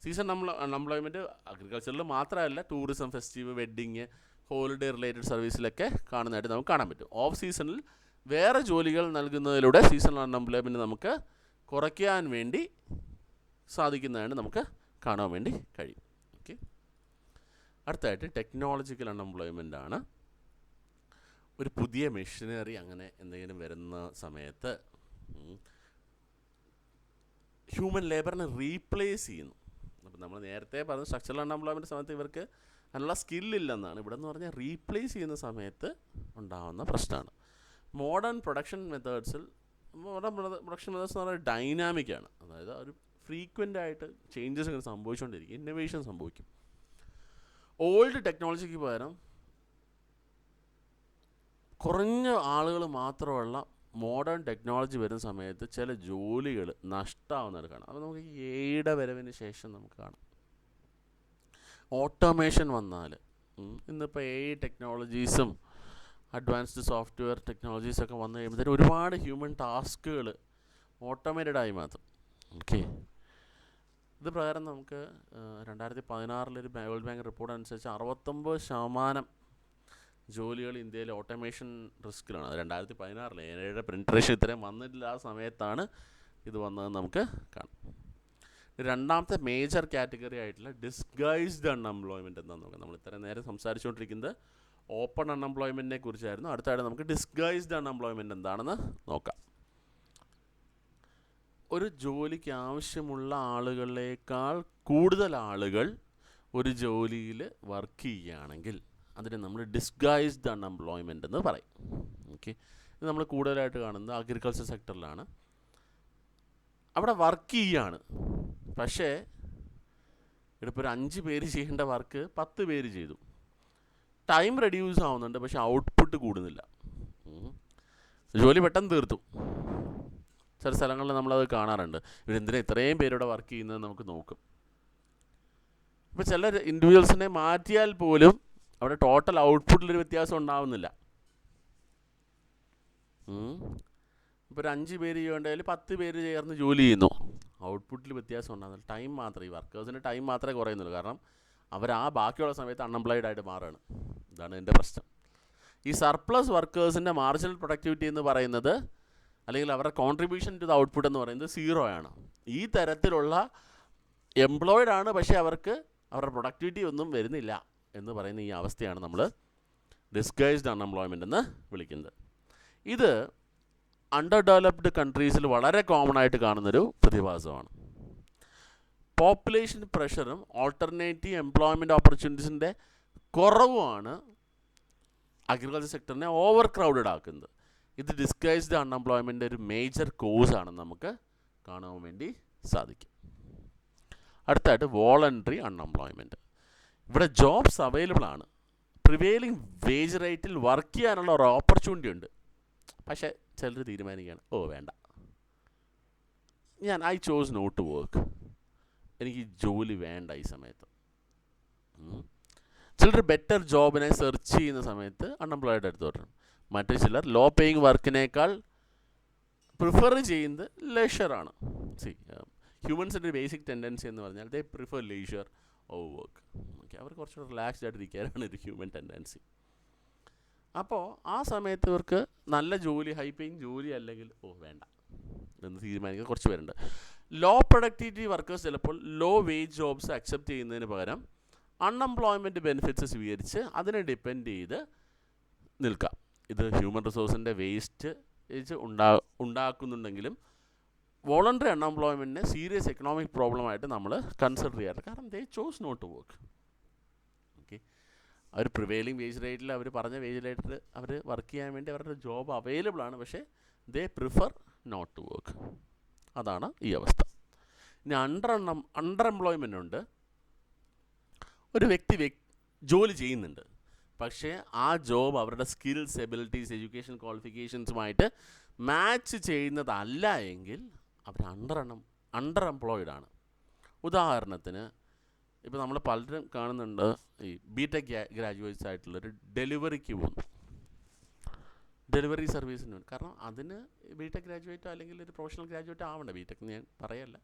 സീസൺ അൺഎംപ്ലോയ്മെൻറ്റ് അഗ്രികൾച്ചറിൽ മാത്രമല്ല, tourism, festive, wedding, holiday related സർവീസിലൊക്കെ കാണുന്നതായിട്ട് നമുക്ക് കാണാൻ പറ്റും. ഓഫ് സീസണിൽ വേറെ ജോലികൾ നൽകുന്നതിലൂടെ സീസണൽ അൺഎംപ്ലോയ്മെൻറ്റ് നമുക്ക് കുറയ്ക്കാൻ വേണ്ടി സാധിക്കുന്നതാണ് നമുക്ക് കാണാൻ വേണ്ടി കഴിയും. ഓക്കെ, അടുത്തായിട്ട് ടെക്നോളജിക്കൽ അൺഎംപ്ലോയ്മെൻ്റ് ആണ്. ഒരു പുതിയ മെഷീനറി അങ്ങനെ എന്തെങ്കിലും വരുന്ന സമയത്ത് ഹ്യൂമൻ ലേബറിനെ റീപ്ലേസ് ചെയ്യുന്നു. അപ്പോൾ നമ്മൾ നേരത്തെ പറഞ്ഞ സ്ട്രക്ചറൽ അൺഎംപ്ലോയ്മെൻറ്റ് സമയത്ത് ഇവർക്ക് അതിനുള്ള സ്കില്ലില്ലെന്നാണ്. ഇവിടെ എന്ന് പറഞ്ഞാൽ റീപ്ലേസ് ചെയ്യുന്ന സമയത്ത് ഉണ്ടാകുന്ന പ്രശ്നമാണ്. മോഡേൺ പ്രൊഡക്ഷൻ മെത്തേഡ്സ് എന്ന് പറഞ്ഞാൽ ഡൈനാമിക്കാണ്. അതായത് ഒരു ഫ്രീക്വൻ്റ് ആയിട്ട് ചേഞ്ചസ് ഇങ്ങനെ സംഭവിച്ചുകൊണ്ടിരിക്കും, ഇന്നോവേഷൻ സംഭവിക്കും. ഓൾഡ് ടെക്നോളജിക്ക് പകരം കുറഞ്ഞ ആളുകൾ മാത്രമുള്ള മോഡേൺ ടെക്നോളജി വരുന്ന സമയത്ത് ചില ജോലികൾ നഷ്ടമാവുന്നത് കാണാം. അപ്പോൾ നമുക്ക് എയുടെ വരവിന് ശേഷം നമുക്ക് കാണാം ഓട്ടോമേഷൻ വന്നാൽ, ഇന്നിപ്പോൾ ടെക്നോളജീസും അഡ്വാൻസ്ഡ് സോഫ്റ്റ്വെയർ ടെക്നോളജീസൊക്കെ വന്നു കഴിയുമ്പോഴത്തേനും ഒരുപാട് ഹ്യൂമൻ ടാസ്കുകൾ ഓട്ടോമേറ്റഡായി മാറ്റും. ഓക്കെ, ഇത് പ്രകാരം നമുക്ക് 2016 വേൾഡ് ബാങ്ക് റിപ്പോർട്ട് അനുസരിച്ച് 69% ജോലികൾ ഇന്ത്യയിൽ ഓട്ടോമേഷൻ റിസ്കിലാണ്. അത് 2016 എയുടെ പെനിട്രേഷൻ ഇത്രയും വന്നിട്ടില്ല. ആ സമയത്താണ് ഇത് വന്നതെന്ന് നമുക്ക് കാണാം. രണ്ടാമത്തെ മേജർ കാറ്റഗറി ആയിട്ടുള്ള ഡിസ്ഗൈസ്ഡ് അൺഎംപ്ലോയ്മെൻറ്റ് എന്താണെന്ന് നോക്കാം. നമ്മൾ ഇത്രയും നേരം സംസാരിച്ചുകൊണ്ടിരിക്കുന്നത് ഓപ്പൺ അൺഎംപ്ലോയ്മെൻറ്റിനെ കുറിച്ചായിരുന്നു. അടുത്തായിട്ട് നമുക്ക് ഡിസ്ഗൈസ്ഡ് അൺഎംപ്ലോയ്മെൻറ്റ് എന്താണെന്ന് നോക്കാം. ഒരു ജോലിക്ക് ആവശ്യമുള്ള ആളുകളേക്കാൾ കൂടുതൽ ആളുകൾ ഒരു ജോലിയിൽ വർക്ക് ചെയ്യുകയാണെങ്കിൽ അതിനെ നമ്മൾ ഡിസ്ഗൈസ്ഡ് അൺഎംപ്ലോയ്മെൻ്റ് എന്ന് പറയും. ഓക്കെ, ഇത് നമ്മൾ കൂടുതലായിട്ട് കാണുന്നത് അഗ്രികൾച്ചർ സെക്ടറിലാണ്. അവിടെ വർക്ക് ചെയ്യുകയാണ്, പക്ഷേ ഇപ്പോൾ ഒരു 5 പേര് ചെയ്യേണ്ട വർക്ക് 10 പേര് ചെയ്തു. ടൈം റെഡ്യൂസ് ആവുന്നുണ്ട്, പക്ഷേ ഔട്ട്പുട്ട് കൂടുന്നില്ല. ജോലി പെട്ടെന്ന് തീർത്തു. ചില സ്ഥലങ്ങളിൽ നമ്മളത് കാണാറുണ്ട്. ഇവരെന്തിനാ ഇത്രയും പേരുടെ വർക്ക് ചെയ്യുന്നത് നമുക്ക് നോക്കും. ഇപ്പോൾ ചില ഇൻഡിവിജ്വൽസിനെ മാറ്റിയാൽ പോലും അവിടെ ടോട്ടൽ ഔട്ട്പുട്ടിലൊരു വ്യത്യാസം ഉണ്ടാവുന്നില്ല. ഇപ്പോൾ ഒരു 5 പേര് ചെയ്യേണ്ടതിൽ 10 പേര് ചേർന്ന് ജോലി ചെയ്യുന്നു, ഔട്ട്പുട്ടിൽ വ്യത്യാസം ഉണ്ടാകുന്നില്ല. ടൈം മാത്രമേ, ഈ വർക്കേഴ്സിൻ്റെ ടൈം മാത്രമേ കുറയുന്നുള്ളൂ. കാരണം അവർ ആ ബാക്കിയുള്ള സമയത്ത് അൺഎംപ്ലോയിഡ് ആയിട്ട് മാറുകയാണ്. ഇതാണ് എൻ്റെ പ്രശ്നം. ഈ സർപ്ലസ് വർക്കേഴ്സിൻ്റെ മാർജിനൽ പ്രൊഡക്ടിവിറ്റി എന്ന് പറയുന്നത്, അല്ലെങ്കിൽ അവരുടെ കോൺട്രിബ്യൂഷൻ ടു ദ ഔട്ട്പുട്ട് എന്ന് പറയുന്നത് 0 ആണ്. ഈ തരത്തിലുള്ള എംപ്ലോയിഡ് ആണ്, പക്ഷേ അവർക്ക് അവരുടെ പ്രൊഡക്ടിവിറ്റി ഒന്നും വരുന്നില്ല എന്ന് പറയുന്ന ഈ അവസ്ഥയാണ് നമ്മൾ ഡിസ്ഗൈസ്ഡ് അൺഎംപ്ലോയ്മെൻ്റ് എന്ന് വിളിക്കുന്നത്. ഇത് അണ്ടർ ഡെവലപ്ഡ് കൺട്രീസിൽ വളരെ കോമൺ ആയിട്ട് കാണുന്നൊരു പ്രതിഭാസമാണ്. പോപ്പുലേഷൻ പ്രഷറും ഓൾട്ടർനേറ്റീവ് എംപ്ലോയ്മെൻറ്റ് ഓപ്പർച്യൂണിറ്റീസിൻ്റെ കുറവുമാണ് അഗ്രികൾച്ചർ സെക്ടറിനെ ഓവർ ക്രൗഡഡ് ആക്കുന്നത്. ഇത് ഡിസ്ഗൈസ്ഡ് അൺഎംപ്ലോയ്മെൻ്റ് ഒരു മേജർ കോസാണെന്ന് നമുക്ക് കാണാൻ വേണ്ടി സാധിക്കും. അടുത്തായിട്ട് വോളണ്ടറി അൺഎംപ്ലോയ്മെൻറ്റ്. ഇവിടെ ജോബ്സ് അവൈലബിൾ ആണ്, പ്രിവെയിലിംഗ് വേജ് റേറ്റിൽ വർക്ക് ചെയ്യാനുള്ള ഒരു ഓപ്പർച്യൂണിറ്റി ഉണ്ട്. പക്ഷേ ചിലർ തീരുമാനിക്കുകയാണ്, വേണ്ട, I chose not to work, എനിക്ക് ജോലി വേണ്ട ഈ സമയത്ത്. ചിലർ ബെറ്റർ ജോബിനെ സെർച്ച് ചെയ്യുന്ന സമയത്ത് അൺഎംപ്ലോയിഡ് എടുത്ത് വരണം. മറ്റു ചിലർ ലോ പേയിങ് വർക്കിനേക്കാൾ പ്രിഫർ ചെയ്യുന്നത് ലെഷറാണ്. ഹ്യൂമൻസിൻ്റെ ബേസിക് ടെൻഡൻസി എന്ന് പറഞ്ഞാൽ they prefer leisure over work. Okay, അവർ കുറച്ചുകൂടെ റിലാക്സ്ഡ് ആയിട്ട് ഇരിക്കാനാണ് ഒരു ഹ്യൂമൻ ടെൻഡൻസി. അപ്പോൾ ആ സമയത്ത് ഇവർക്ക് നല്ല ജോലി, ഹൈ പേയിങ് ജോലി അല്ലെങ്കിൽ വേണ്ട എന്ന് തീരുമാനിക്കുന്ന കുറച്ച് പേരുണ്ട്. ലോ പ്രൊഡക്ടിവിറ്റി വർക്കേഴ്സ് ചിലപ്പോൾ ലോ വേജ് ജോബ്സ് അക്സെപ്റ്റ് ചെയ്യുന്നതിന് പകരം അൺഎംപ്ലോയ്മെൻറ്റ് ബെനിഫിറ്റ്സ് സ്വീകരിച്ച് അതിനെ ഡിപ്പെൻഡ് ചെയ്ത് നിൽക്കാം. ഇത് ഹ്യൂമൻ റിസോഴ്സിൻ്റെ വേസ്റ്റ് ഉണ്ടാക്കുന്നുണ്ടെങ്കിലും വോളണ്ടറി അൺഎംപ്ലോയ്മെൻറ്റിനെ സീരിയസ് എക്കണോമിക് പ്രോബ്ലമായിട്ട് നമ്മൾ കൺസിഡർ ചെയ്യാറ്. കാരണം they chose not to work. Okay, അവർ പ്രിവെയിലിംഗ് വേജ് റേറ്റിൽ, അവർ പറഞ്ഞ വേജ് റേറ്റിൽ അവർ വർക്ക് ചെയ്യാൻ വേണ്ടി അവരുടെ ജോബ് അവൈലബിൾ ആണ്, പക്ഷേ ദേ പ്രിഫർ നോട്ട് ടു വർക്ക്. അതാണ് ഈ അവസ്ഥ. ഇനി അണ്ടർ എംപ്ലോയ്മെൻ്റ് ഉണ്ട്. ഒരു വ്യക്തി ജോലി ചെയ്യുന്നുണ്ട്, പക്ഷേ ആ ജോബ് അവരുടെ സ്കിൽസ്, എബിലിറ്റീസ്, എഡ്യൂക്കേഷൻ ക്വാളിഫിക്കേഷൻസുമായിട്ട് മാച്ച് ചെയ്യുന്നതല്ല എങ്കിൽ അവർ അണ്ടർ എംപ്ലോയിഡ് ആണ്. ഉദാഹരണത്തിന് ഇപ്പോൾ നമ്മൾ പലരും കാണുന്നുണ്ട്, ഈ ബിടെക് ഗ്രാജുവേറ്റ്സ് ആയിട്ടുള്ളൊരു ഡെലിവറിക്ക് പോകുന്നു, ഡെലിവറി സർവീസിന് വേണ്ടി. കാരണം അതിന് ബിടെക് ഗ്രാജുവേറ്റോ അല്ലെങ്കിൽ ഒരു പ്രൊഫഷണൽ ഗ്രാജുവേറ്റ് ആവണ്ട, ബിടെക് ഞാൻ പറയല്ല,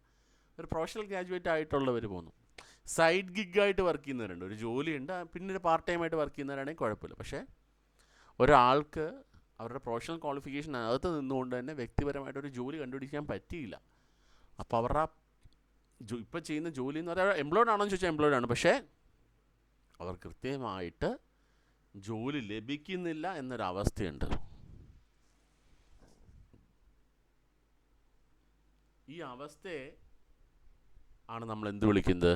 ഒരു പ്രൊഫഷണൽ ഗ്രാജുവേറ്റ് ആയിട്ടുള്ളവർ പോകുന്നു. സൈഡ് ഗിഗായിട്ട് വർക്ക് ചെയ്യുന്നവരുണ്ട്. ഒരു ജോലിയുണ്ട്, പിന്നെ ഒരു പാർട്ട് ടൈമായിട്ട് വർക്ക് ചെയ്യുന്നവരാണെങ്കിൽ കുഴപ്പമില്ല. പക്ഷേ ഒരാൾക്ക് അവരുടെ പ്രൊഫഷണൽ ക്വാളിഫിക്കേഷൻ അകത്ത് നിന്നുകൊണ്ട് തന്നെ വ്യക്തിപരമായിട്ടൊരു ജോലി കണ്ടുപിടിക്കാൻ പറ്റിയില്ല. അപ്പോൾ അവരുടെ ഇപ്പോൾ ചെയ്യുന്ന ജോലി എന്ന് പറഞ്ഞാൽ എംപ്ലോയ്ഡ് ആണോ എന്ന് ചോദിച്ചാൽ എംപ്ലോയ്ഡ് ആണ്, പക്ഷേ അവർ കൃത്യമായിട്ട് ജോലി ലഭിക്കുന്നില്ല എന്നൊരവസ്ഥയുണ്ട്. ഈ അവസ്ഥയെ ആണ് നമ്മൾ എന്ത് വിളിക്കുന്നത്?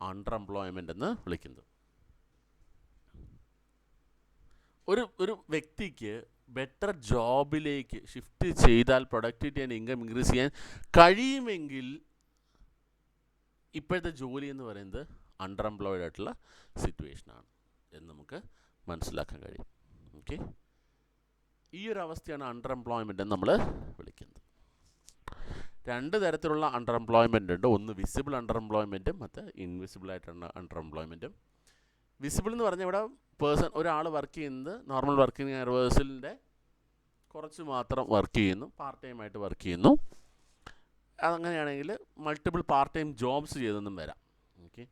അണ്ടർ എംപ്ലോയ്മെൻ്റ് എന്ന് വിളിക്കുന്നത്. ഒരു വ്യക്തിക്ക് ബെറ്റർ ജോബിലേക്ക് ഷിഫ്റ്റ് ചെയ്താൽ പ്രൊഡക്ടിവിറ്റി ആൻഡ് ഇൻകം ഇൻക്രീസ് ചെയ്യാൻ കഴിയുമെങ്കിൽ ഇപ്പോഴത്തെ ജോലി എന്ന് പറയുന്നത് അണ്ടർ എംപ്ലോയ്ഡ് ആയിട്ടുള്ള സിറ്റുവേഷനാണ് എന്ന് നമുക്ക് മനസ്സിലാക്കാൻ കഴിയും. ഓക്കെ, ഈ ഒരു അവസ്ഥയാണ് അണ്ടർ എംപ്ലോയ്മെൻ്റ് എന്ന് നമ്മൾ വിളിക്കുന്നത്. രണ്ട് തരത്തിലുള്ള അണ്ടർ എംപ്ലോയ്മെൻ്റ് ഉണ്ട്. ഒന്ന് വിസിബിൾ അണ്ടർ എംപ്ലോയ്മെൻറ്റും മറ്റ് ഇൻവിസിബിൾ ആയിട്ടുള്ള അണ്ടർ എംപ്ലോയ്മെൻറ്റും. വിസിബിൾ എന്ന് പറഞ്ഞാൽ ഇവിടെ ഒരാൾ വർക്ക് ചെയ്യുന്നത് നോർമൽ വർക്കിംഗ് അവേഴ്സിൻ്റെ കുറച്ച് മാത്രം വർക്ക് ചെയ്യുന്നു, പാർട്ട് ടൈം ആയിട്ട് വർക്ക് ചെയ്യുന്നു. അതങ്ങനെയാണെങ്കിൽ മൾട്ടിപ്പിൾ പാർട്ട് ടൈം ജോബ്സ് ചെയ്തെന്നും വരാം. ഓക്കെ,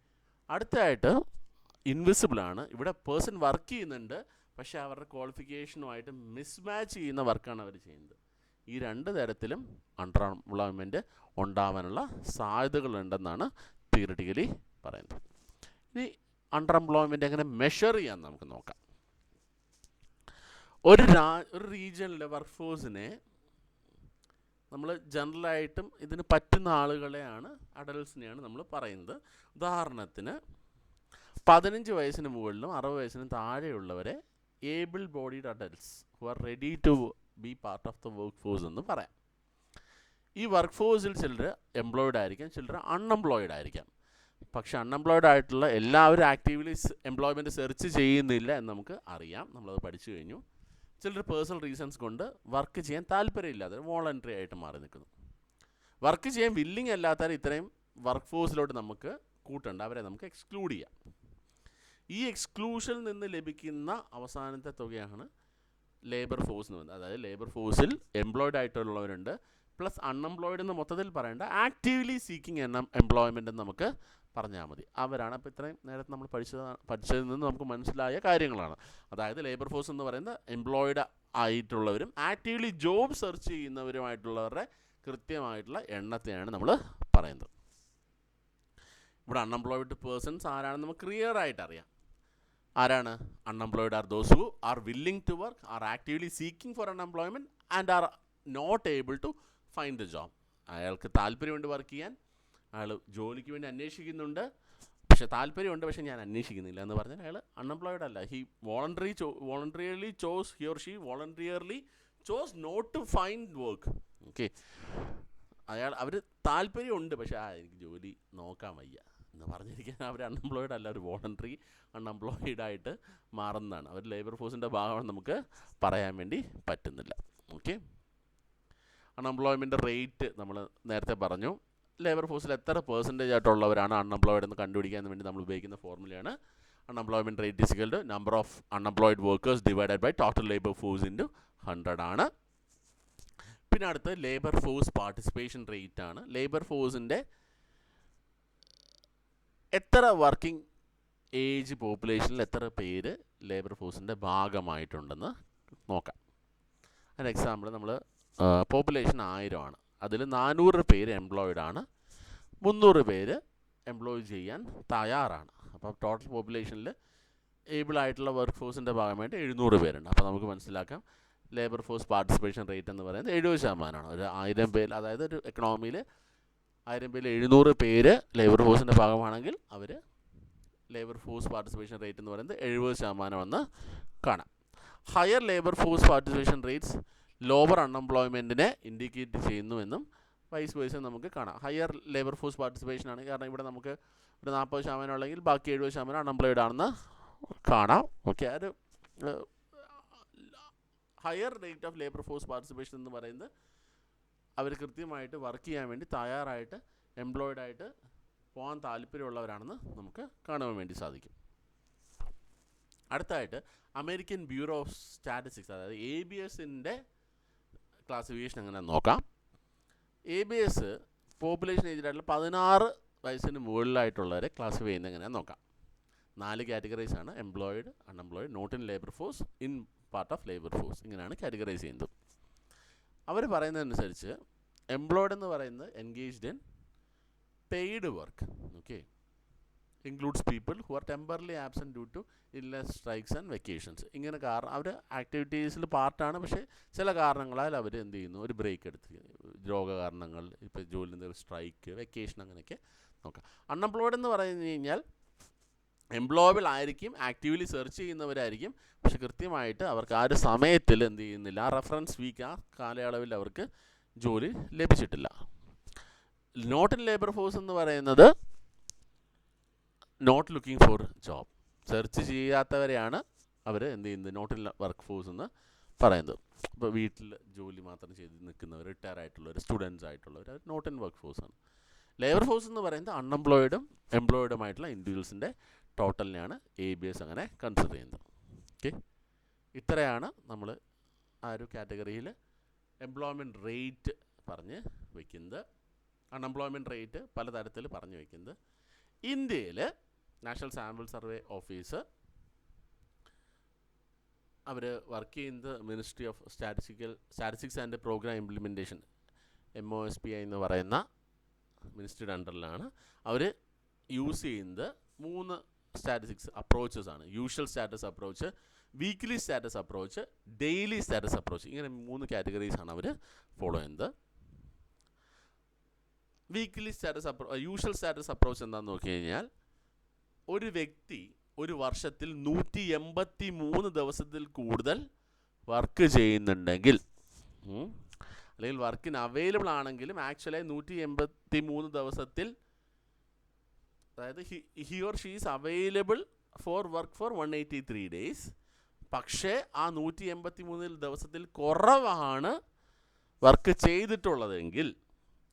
അടുത്തായിട്ട് ഇൻവിസിബിളാണ്. ഇവിടെ പേഴ്സൺ വർക്ക് ചെയ്യുന്നുണ്ട്, പക്ഷേ അവരുടെ ക്വാളിഫിക്കേഷനുമായിട്ട് മിസ്മാച്ച് ചെയ്യുന്ന വർക്കാണ് അവർ ചെയ്യുന്നത്. ഈ രണ്ട് തരത്തിലും അണ്ടർ എംപ്ലോയ്മെൻറ്റ് ഉണ്ടാവാനുള്ള സാധ്യതകളുണ്ടെന്നാണ് തിയറിറ്റിക്കലി പറയുന്നത്. ഇനി അണ്ടർ എംപ്ലോയ്മെൻറ്റ് എങ്ങനെ മെഷർ ചെയ്യാൻ നമുക്ക് നോക്കാം. ഒരു റീജിയനിലെ വർക്ക് ഫോഴ്സിനെ നമ്മൾ ജനറലായിട്ടും ഇതിന് പറ്റുന്ന ആളുകളെയാണ്, അഡൽട്സിനെയാണ് നമ്മൾ പറയുന്നത്. ഉദാഹരണത്തിന് 15 വയസ്സിന് മുകളിലും 60 വയസ്സിനും താഴെയുള്ളവരെ able bodied adults who are ready to be part of the work force എന്ന് പറയാം. ഈ വർക്ക് ഫോഴ്സിൽ ചിലർ എംപ്ലോയിഡ് ആയിരിക്കാം, ചിലർ അൺഎംപ്ലോയിഡ് ആയിരിക്കാം. പക്ഷേ അൺഎംപ്ലോയിഡ് ആയിട്ടുള്ള എല്ലാവരും ആക്റ്റീവ്ലി എംപ്ലോയ്മെൻറ്റ് സെർച്ച് ചെയ്യുന്നില്ല എന്ന് നമുക്ക് അറിയാം, നമ്മളത് പഠിച്ചു കഴിഞ്ഞു. ചിലർ പേഴ്സണൽ റീസൺസ് കൊണ്ട് വർക്ക് ചെയ്യാൻ താല്പര്യമില്ലാതെ വോളണ്ടറി ആയിട്ട് മാറി നിൽക്കുന്നു. വർക്ക് ചെയ്യാൻ വില്ലിങ് അല്ലാത്തവരെ ഇത്രയും വർക്ക് ഫോഴ്സിലോട്ട് നമുക്ക് കൂട്ടണ്ട, അവരെ നമുക്ക് എക്സ്ക്ലൂഡ് ചെയ്യാം. ഈ എക്സ്ക്ലൂഷനിൽ നിന്ന് ലഭിക്കുന്ന അവസാനത്തെ തുകയാണ് ലേബർ ഫോഴ്സ് എന്ന് പറയുന്നത്. അതായത് ലേബർ ഫോഴ്സിൽ എംപ്ലോയിഡ് ആയിട്ടുള്ളവരുണ്ട്, പ്ലസ് അൺഎംപ്ലോയിഡ് എന്ന് മൊത്തത്തിൽ പറയേണ്ട ആക്റ്റീവ്ലി സീക്കിങ് എംപ്ലോയ്മെൻ്റ് എന്ന് നമുക്ക് പറഞ്ഞാൽ മതി. അവരാണ് അപ്പോൾ ഇത്രയും നേരത്തെ നമ്മൾ പഠിച്ചതിൽ നിന്ന് നമുക്ക് മനസ്സിലായ കാര്യങ്ങളാണ്. അതായത് ലേബർ ഫോഴ്സ് എന്ന് പറയുന്നത് എംപ്ലോയിഡ് ആയിട്ടുള്ളവരും ആക്റ്റീവ്ലി ജോബ് സെർച്ച് ചെയ്യുന്നവരുമായിട്ടുള്ളവരുടെ കൃത്യമായിട്ടുള്ള എണ്ണത്തെയാണ് നമ്മൾ പറയുന്നത്. ഇവിടെ അൺഎംപ്ലോയിഡ് പേഴ്സൺസ് ആരാണെന്ന് നമുക്ക് ക്ലിയർ ആയിട്ട് അറിയാം. ആരാണ് unemployed? Are those who are willing to work, are actively seeking for unemployment and are not able to find the job. അയാൾക്ക് താല്പര്യമുണ്ട് വർക്ക് ചെയ്യാൻ, അയാൾ ജോലിക്ക് വേണ്ടി അന്വേഷിക്കുന്നുണ്ട്, പക്ഷേ താല്പര്യമുണ്ട്, പക്ഷേ ഞാൻ അന്വേഷിക്കുന്നില്ല എന്ന് പറഞ്ഞാൽ അയാൾ അൺഎംപ്ലോയിഡ് അല്ല. He voluntarily chose not to find work. Okay, അവർ താല്പര്യമുണ്ട്, പക്ഷേ എനിക്ക് ജോലി നോക്കാൻ വയ്യ എന്ന് പറഞ്ഞിരിക്കാൻ അവർ അൺഎംപ്ലോയിഡ് അല്ല, ഒരു വോളണ്ടറി അൺഎംപ്ലോയിഡായിട്ട് മാറുന്നതാണ്. അവർ ലേബർ ഫോഴ്സിൻ്റെ ഭാഗമാണ് നമുക്ക് പറയാൻ വേണ്ടി പറ്റുന്നില്ല. ഓക്കെ, അൺഎംപ്ലോയ്മെൻ്റ് റേറ്റ് നമ്മൾ നേരത്തെ പറഞ്ഞു. ലേബർ ഫോഴ്സിൽ എത്ര പെർസെൻറ്റേജ് ആയിട്ടുള്ളവരാണ് അൺഎംപ്ലോയിഡ് എന്ന് കണ്ടുപിടിക്കാൻ വേണ്ടി നമ്മൾ ഉപയോഗിക്കുന്ന ഫോർമുലയാണ് unemployment rate equal to number of unemployed workers divided by total labour force into 100 ആണ്. പിന്നെ അടുത്ത് ലേബർ ഫോഴ്സ് പാർട്ടിസിപ്പേഷൻ റേറ്റ് ആണ്. ലേബർ ഫോഴ്സിൻ്റെ എത്ര വർക്കിംഗ് ഏജ് പോപ്പുലേഷനിൽ എത്ര പേര് ലേബർ ഫോഴ്സിൻ്റെ ഭാഗമായിട്ടുണ്ടെന്ന് നോക്കാം. അതിന് എക്സാമ്പിൾ നമ്മൾ പോപ്പുലേഷൻ 1000 ആണ്, അതിൽ 400 പേര് എംപ്ലോയിഡ് ആണ്, 300 പേര് എംപ്ലോയ് ചെയ്യാൻ തയ്യാറാണ്. അപ്പോൾ ടോട്ടൽ പോപ്പുലേഷനിൽ ഏബിൾ ആയിട്ടുള്ള വർക്ക് ഫോഴ്സിൻ്റെ ഭാഗമായിട്ട് 700 പേരുണ്ട്. അപ്പോൾ നമുക്ക് മനസ്സിലാക്കാം ലേബർ ഫോഴ്സ് പാർട്ടിസിപ്പേഷൻ റേറ്റ് എന്ന് പറയുന്നത് 70%. ഒരു 1000 പേര്, അതായത് ഒരു എക്കണോമിയിൽ 1000 പേരിൽ 700 പേര് ലേബർ ഫോഴ്സിൻ്റെ ഭാഗമാണെങ്കിൽ അവർ ലേബർ ഫോഴ്സ് പാർട്ടിസിപ്പേഷൻ റേറ്റ് എന്ന് പറയുന്നത് 70% എന്ന് കാണാം. Higher labour force participation rates lower അൺഎംപ്ലോയ്മെൻറ്റിനെ ഇൻഡിക്കേറ്റ് ചെയ്യുന്നുവെന്നും വൈസ് വേഴ്സ നമുക്ക് കാണാം. ഹയർ ലേബർ ഫോഴ്സ് പാർട്ടിസിപ്പേഷൻ ആണ്, കാരണം ഇവിടെ നമുക്ക് ഒരു 40% ഉള്ളെങ്കിൽ ബാക്കി 70% അൺഎംപ്ലോയിഡ് ആണെന്ന് കാണാം. ഓക്കെ, അത് higher rate of labour force participation എന്ന് പറയുന്നത് അവർ കൃത്യമായിട്ട് വർക്ക് ചെയ്യാൻ വേണ്ടി തയ്യാറായിട്ട് എംപ്ലോയിഡായിട്ട് പോകാൻ താല്പര്യമുള്ളവരാണെന്ന് നമുക്ക് കാണുവാൻ വേണ്ടി സാധിക്കും. അടുത്തായിട്ട് അമേരിക്കൻ ബ്യൂറോ ഓഫ് സ്റ്റാറ്റിസ്റ്റിക്സ്, അതായത് ABSൻ്റെ ക്ലാസിഫിക്കേഷൻ എങ്ങനെ നോക്കാം. ABS പോപ്പുലേഷൻ ഏജ്ഡ് ആയിട്ടുള്ള 16 വയസ്സിന് മുകളിലായിട്ടുള്ളവരെ ക്ലാസിഫൈ ചെയ്യുന്നത് എങ്ങനെയാണെന്ന് നോക്കാം. 4 കാറ്റഗറീസാണ്: employed, unemployed, not in labour force, in part of labour force. ഇങ്ങനെയാണ് കാറ്റഗറൈസ് ചെയ്യുന്നത്. അവർ പറയുന്നതനുസരിച്ച് എംപ്ലോയിഡ് എന്ന് പറയുന്നത് engaged in paid work, okay, includes people who are temporarily absent due to illness, strikes and vacations. ഇങ്ങനെ കാരണം അവർ ആക്ടിവിറ്റീസിൽ പാർട്ടാണ്, പക്ഷേ ചില കാരണങ്ങളാൽ അവർ എന്ത് ചെയ്യുന്നു, ഒരു ബ്രേക്ക് എടുത്ത്, രോഗകാരണങ്ങൾ, ഇപ്പോൾ ജോലിയിൽ നിന്ന് സ്ട്രൈക്ക്, വെക്കേഷൻ, അങ്ങനെയൊക്കെ നോക്കാം. അൺഎംപ്ലോയിഡ് എന്ന് പറഞ്ഞു കഴിഞ്ഞാൽ എംപ്ലോയബിൾ ആയിരിക്കും, ആക്റ്റീവ്ലി സെർച്ച് ചെയ്യുന്നവരായിരിക്കും, പക്ഷെ കൃത്യമായിട്ട് അവർക്ക് ആ ഒരു സമയത്തിൽ എന്ത് ചെയ്യുന്നില്ല, ആ റെഫറൻസ് വീക്ക്, ആ കാലയളവിൽ അവർക്ക് ജോലി ലഭിച്ചിട്ടില്ല. നോട്ട് ഇൻ ലേബർ ഫോഴ്സ് എന്ന് പറയുന്നത് not looking for job, search ചെയ്യാത്തവരെയാണ് അവർ എന്ത് ചെയ്യുന്നത്, നോട്ട് ഇൻ വർക്ക് ഫോഴ്സ് എന്ന് പറയുന്നത്. ഇപ്പോൾ വീട്ടിൽ ജോലി മാത്രം ചെയ്ത് നിൽക്കുന്നവർ, റിട്ടയർ ആയിട്ടുള്ളവർ, സ്റ്റുഡൻസ് ആയിട്ടുള്ളവർ, അവർ നോട്ട് ഇൻ വർക്ക് ഫോഴ്സാണ്. ലേബർ ഫോഴ്സ് എന്ന് പറയുന്നത് അൺഎംപ്ലോയിഡും എംപ്ലോയിഡുമായിട്ടുള്ള ഇൻഡിവിജ്വൽസിൻ്റെ ടോട്ടലിനെയാണ് ABS അങ്ങനെ കൺസിഡർ ചെയ്യുന്നത്. ഓക്കെ, ഇത്രയാണ് നമ്മൾ ആ ഒരു കാറ്റഗറിയിൽ എംപ്ലോയ്മെൻറ്റ് റേറ്റ് പറഞ്ഞ് വയ്ക്കുന്നത്. അൺഎംപ്ലോയ്മെൻറ്റ് റേറ്റ് പലതരത്തിൽ പറഞ്ഞു വയ്ക്കുന്നത്. ഇന്ത്യയിൽ നാഷണൽ സാമ്പിൾ സർവേ ഓഫീസ് അവർ വർക്ക് ചെയ്യുന്നത് ministry of statistics and programme implementation, MOSPI എന്ന് പറയുന്ന മിനിസ്ട്രിയുടെ അണ്ടറിലാണ്. അവർ യൂസ് ചെയ്യുന്നത് 3 സ്റ്റാറ്റിസ്റ്റിക്സ് അപ്രോച്ചസ് ആണ്. Usual status approach, weekly status approach, daily status approach. ഇങ്ങനെ 3 കാറ്റഗറീസാണ് അവർ ഫോളോ ചെയ്യുന്നത്. Weekly status usual status approach എന്താണെന്ന് നോക്കി കഴിഞ്ഞാൽ, ഒരു വ്യക്തി ഒരു വർഷത്തിൽ 183 ദിവസത്തിൽ കൂടുതൽ വർക്ക് ചെയ്യുന്നുണ്ടെങ്കിൽ, അല്ലെങ്കിൽ വർക്കിന് അവൈലബിൾ ആണെങ്കിലും ആക്ച്വലി 183 ദിവസത്തിൽ, അതായത് he or she is available for work for 183 days, പക്ഷേ ആ 183 ദിവസത്തിൽ കുറവാണ് വർക്ക് ചെയ്തിട്ടുള്ളതെങ്കിൽ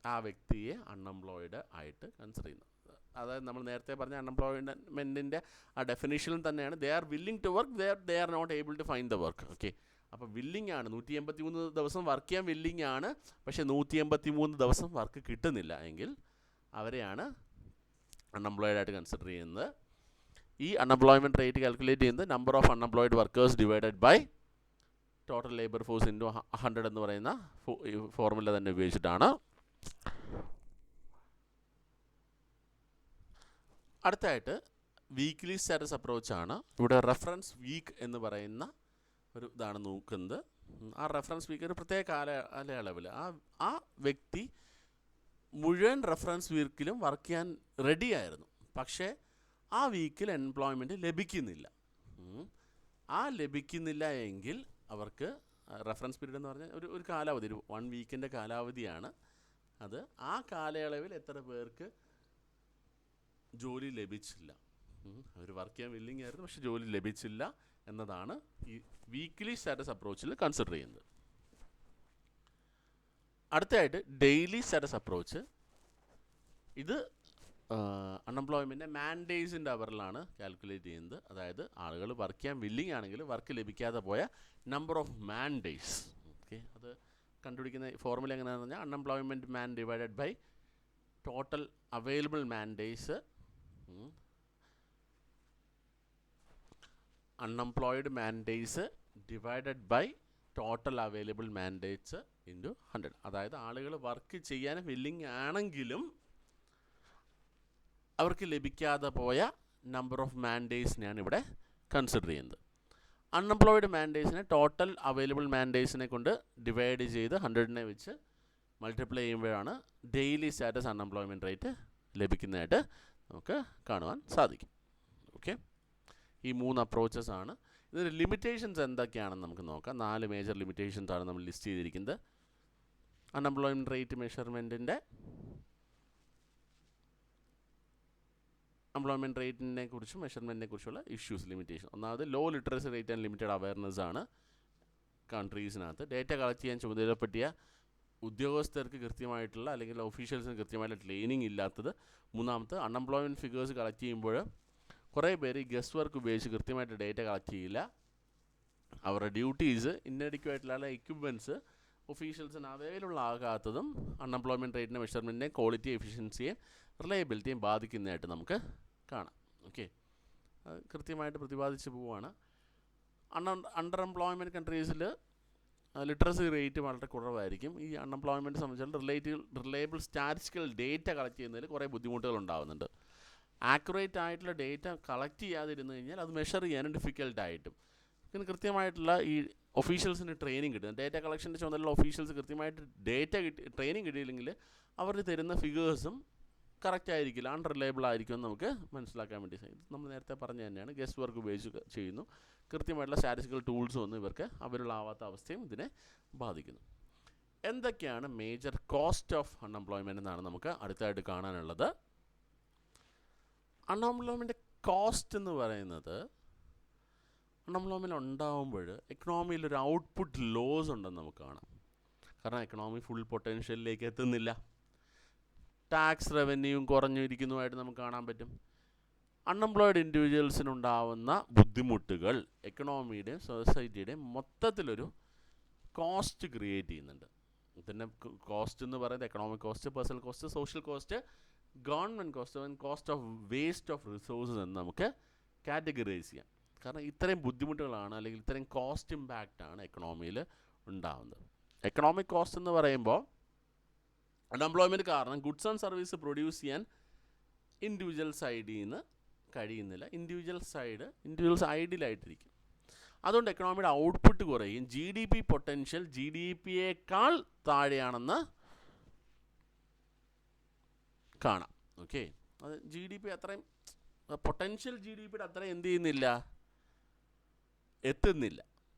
ആ വ്യക്തിയെ അൺഎംപ്ലോയിഡ് ആയിട്ട് കൺസിഡർ ചെയ്യുന്നു. അതായത് നമ്മൾ നേരത്തെ പറഞ്ഞ അൺഎംപ്ലോയ്മെൻറ്റിൻ്റെ ആ ഡെഫിനേഷനിൽ തന്നെയാണ് they are willing to work, they are not able to find the work. Okay, അപ്പോൾ വില്ലിംഗ് ആണ്, 183 ദിവസം വർക്ക് ചെയ്യാൻ വില്ലിംഗ് ആണ്, പക്ഷേ 183 ദിവസം വർക്ക് കിട്ടുന്നില്ല എങ്കിൽ അവരെയാണ് അൺഎംപ്ലോയിഡ് ആയിട്ട് കൺസിഡർ ചെയ്യുന്നത്. ഈ അൺഎംപ്ലോയ്മെൻറ്റ് റേറ്റ് കാൽക്കുലേറ്റ് ചെയ്യുന്നത് number of unemployed workers divided by total labour force into 100 എന്ന് പറയുന്ന ഫോർമുല തന്നെ ഉപയോഗിച്ചിട്ടാണ്. അടുത്തായിട്ട് വീക്ക്ലി സ്റ്റാറ്റസ് അപ്രോച്ചാണ്. ഇവിടെ റെഫറൻസ് വീക്ക് എന്ന് പറയുന്ന ഒരു ഇതാണ് നോക്കുന്നത്. ആ റെഫറൻസ് വീക്ക് ഒരു പ്രത്യേക കാലയളവിൽ ആ വ്യക്തി മുഴുവൻ റെഫറൻസ് വീക്കിലും വർക്ക് ചെയ്യാൻ റെഡിയായിരുന്നു, പക്ഷേ ആ വീക്കിൽ എംപ്ലോയ്മെൻറ്റ് ലഭിക്കുന്നില്ല. ആ ലഭിക്കുന്നില്ല എങ്കിൽ അവർക്ക് റെഫറൻസ് പീരീഡ് എന്ന് പറഞ്ഞാൽ ഒരു കാലാവധി, ഒരു 1 വീക്കിൻ്റെ കാലാവധിയാണ് അത്. ആ കാലയളവിൽ എത്ര പേർക്ക് ജോലി ലഭിച്ചില്ല, അവർ വർക്ക് ചെയ്യാൻ വില്ലിംഗ് ആയിരുന്നു പക്ഷെ ജോലി ലഭിച്ചില്ല എന്നതാണ് ഈ വീക്ക്ലി സ്റ്റാറ്റസ് അപ്രോച്ചിൽ കൺസിഡർ ചെയ്യുന്നത്. അടുത്തതായിട്ട് ഡെയിലി സ്റ്റാറ്റസ് അപ്രോച്ച്. ഇത് അൺഎംപ്ലോയ്മെൻറ്റ് മാൻഡേയ്സിൻ്റെ അവറിലാണ് കാൽക്കുലേറ്റ് ചെയ്യുന്നത്. അതായത് ആളുകൾ വർക്ക് ചെയ്യാൻ വില്ലിംഗ് ആണെങ്കിൽ വർക്ക് ലഭിക്കാതെ പോയ നമ്പർ ഓഫ് മാൻഡേയ്സ്. ഓക്കെ, അത് കണ്ടുപിടിക്കുന്ന ഫോർമുല എങ്ങനെയാണെന്ന് പറഞ്ഞാൽ unemployment man divided by total available mandays, unemployed mandays divided by total available mandates into 100. അതായത് ആളുകൾ വർക്ക് ചെയ്യാൻ വില്ലിംഗ് ആണെങ്കിലും അവർക്ക് ലഭിക്കാതെ പോയ നമ്പർ ഓഫ് മാൻഡേയ്സിനെയാണ് ഇവിടെ കൺസിഡർ ചെയ്യുന്നത്. അൺഎംപ്ലോയിഡ് മാൻഡേയ്സിനെ ടോട്ടൽ അവൈലബിൾ മാൻഡേയ്സിനെ കൊണ്ട് ഡിവൈഡ് ചെയ്ത് 100നെ വെച്ച് മൾട്ടിപ്ലൈ ചെയ്യുമ്പോഴാണ് ഡെയിലി സ്റ്റാറ്റസ് അൺഎംപ്ലോയ്മെൻറ്റ് റേറ്റ് ലഭിക്കുന്നതായിട്ട് നമുക്ക് കാണുവാൻ സാധിക്കും. ഓക്കെ, ഈ 3 അപ്രോച്ചസ് ആണ്. ഇതിൻ്റെ ലിമിറ്റേഷൻസ് എന്തൊക്കെയാണെന്ന് നമുക്ക് നോക്കാം. 4 മേജർ ലിമിറ്റേഷൻസ് ആണ് നമ്മൾ ലിസ്റ്റ് ചെയ്തിരിക്കുന്നത്. അൺഎംപ്ലോയ്മെൻറ്റ് റേറ്റ് മെഷർമെൻറ്റിൻ്റെ എംപ്ലോയ്മെൻറ്റ് റേറ്റിനെ കുറിച്ചും മെഷർമെൻറ്റിനെ കുറിച്ചുള്ള ഇഷ്യൂസ്, ലിമിറ്റേഷൻ. ഒന്നാമത് low literacy rate and limited awareness ആണ് കൺട്രീസിനകത്ത്. ഡേറ്റ കളക്ട് ചെയ്യാൻ ചുമതലപ്പെടുത്തിയ ഉദ്യോഗസ്ഥർക്ക് കൃത്യമായിട്ടുള്ള അല്ലെങ്കിൽ ഒഫീഷ്യൽസിന് കൃത്യമായിട്ടുള്ള ട്രെയിനിങ് ഇല്ലാത്തത്. മൂന്നാമത്തെ, അൺഎംപ്ലോയ്മെൻറ്റ് ഫിഗേഴ്സ് കളക്ട് ചെയ്യുമ്പോൾ കുറേ പേര് ഗസ്റ്റ് വർക്ക് ഉപയോഗിച്ച് കൃത്യമായിട്ട് ഡേറ്റ കളക്ട് ചെയ്യില്ല. അവരുടെ ഡ്യൂട്ടീസ് ഇന്നഡിക്വേറ്റായിട്ടുള്ള എക്യുപ്മെൻറ്റ്സ് ഒഫീഷ്യൽസിന് അവൈലബിൾ ആകാത്തതും അൺഎംപ്ലോയ്മെൻറ്റ് റേറ്റിൻ്റെ മെഷർമെൻറ്റിനെ ക്വാളിറ്റി എഫിഷ്യൻസിയെ റിലയബിലിറ്റിയും ബാധിക്കുന്നതായിട്ട് നമുക്ക് കാണാം. ഓക്കെ, അത് കൃത്യമായിട്ട് പ്രതിപാദിച്ച് പോവുകയാണ്. അണ്ടർ എംപ്ലോയ്മെൻറ്റ് കൺട്രീസിൽ ലിറ്ററസി റേറ്റ് വളരെ കുറവായിരിക്കും. ഈ അൺഎംപ്ലോയ്മെൻറ്റ് സംബന്ധിച്ചാൽ റിലയബിൾ സ്റ്റാറ്റിസ്റ്റിക്കൽ ഡേറ്റ കളക്ട് ചെയ്യുന്നതിൽ കുറേ ബുദ്ധിമുട്ടുകൾ ഉണ്ടാകുന്നുണ്ട്. ആക്യുറേറ്റ് ആയിട്ടുള്ള ഡേറ്റ കളക്ട് ചെയ്യാതിരുന്നു കഴിഞ്ഞാൽ അത് മെഷർ ചെയ്യാനും ഡിഫിക്കൽട്ടായിട്ടും. പിന്നെ കൃത്യമായിട്ടുള്ള ഈ ഒഫീഷ്യൽസിന് ട്രെയിനിങ് കിട്ടും. ഡേറ്റ കളക്ഷൻ്റെ ചുമതലയുള്ള ഒഫീഷ്യൽസ് കൃത്യമായിട്ട് ട്രെയിനിങ് കിട്ടിയില്ലെങ്കിൽ അവർ തരുന്ന ഫിഗേഴ്സും കറക്റ്റ് ആയിരിക്കില്ല, അൺറിലയബിൾ ആയിരിക്കും എന്ന് നമുക്ക് മനസ്സിലാക്കാൻ വേണ്ടി സാധിക്കും. നമ്മൾ നേരത്തെ പറഞ്ഞു തന്നെയാണ്, ഗസ്റ്റ് വർക്ക് ഉപയോഗിച്ച് ചെയ്യുന്നു. കൃത്യമായിട്ടുള്ള സ്റ്റാറ്റിസ്റ്റിക്കൽ ടൂൾസും ഒന്നും ഇവർക്ക് അവൈലബിളാവാത്ത അവസ്ഥയും ഇതിനെ ബാധിക്കുന്നു. എന്തൊക്കെയാണ് മേജർ കോസ്റ്റ് ഓഫ് അൺഎംപ്ലോയ്മെൻറ്റ് എന്നാണ് നമുക്ക് അടുത്തായിട്ട് കാണാനുള്ളത്. അൺഎംപ്ലോയ്മെൻറ്റ് കോസ്റ്റ് എന്ന് പറയുന്നത്, അൺഎംപ്ലോയ്മെൻറ്റ് ഉണ്ടാകുമ്പോൾ എക്കണോമിയിൽ ഒരു ഔട്ട്പുട്ട് ലോസ് ഉണ്ടെന്ന് നമുക്ക് കാണാം. കാരണം എക്കണോമി ഫുൾ പൊട്ടൻഷ്യലിലേക്ക് എത്തുന്നില്ല. ടാക്സ് റവന്യൂവും കുറഞ്ഞിരിക്കുന്നതുമായിട്ട് നമുക്ക് കാണാൻ പറ്റും. അൺഎംപ്ലോയിഡ് ഇൻഡിവിജ്വൽസിനുണ്ടാവുന്ന ബുദ്ധിമുട്ടുകൾ എക്കണോമിയുടെയും സൊസൈറ്റിയുടെയും മൊത്തത്തിലൊരു കോസ്റ്റ് ക്രിയേറ്റ് ചെയ്യുന്നുണ്ട്. ഇതിൻ്റെ കോസ്റ്റ് എന്ന് പറയുന്നത് economic cost, personal cost, social cost, government cost, cost of waste of resources എന്ന് നമുക്ക് കാറ്റഗറൈസ് ചെയ്യാം. കാരണം ഇത്രയും ബുദ്ധിമുട്ടുകളാണ് അല്ലെങ്കിൽ ഇത്രയും കോസ്റ്റ് ഇമ്പാക്റ്റാണ് എക്കണോമിയിൽ ഉണ്ടാകുന്നത്. എക്കണോമിക് കോസ്റ്റ് എന്ന് പറയുമ്പോൾ അൺഎംപ്ലോയ്മെൻറ്റ് കാരണം ഗുഡ്സ് ആൻഡ് സർവീസ് പ്രൊഡ്യൂസ് ചെയ്യാൻ ഇൻഡിവിജ്വൽ സൈഡിൽ നിന്ന് കഴിയുന്നില്ല. ഇൻഡിവിജ്വൽസ് ഐഡിയലായിട്ടിരിക്കും. അതുകൊണ്ട് എക്കണോമിയുടെ ഔട്ട്പുട്ട് കുറയും. G D P potential G D പിയേക്കാൾ താഴെയാണെന്ന് കാണാം. ഓക്കെ, അത് ജി ഡി പി അത്രയും പൊട്ടൻഷ്യൽ ജി ഡി പിയുടെ അത്രയും എന്ത് ചെയ്യുന്നില്ല, എത്തുന്നില്ല.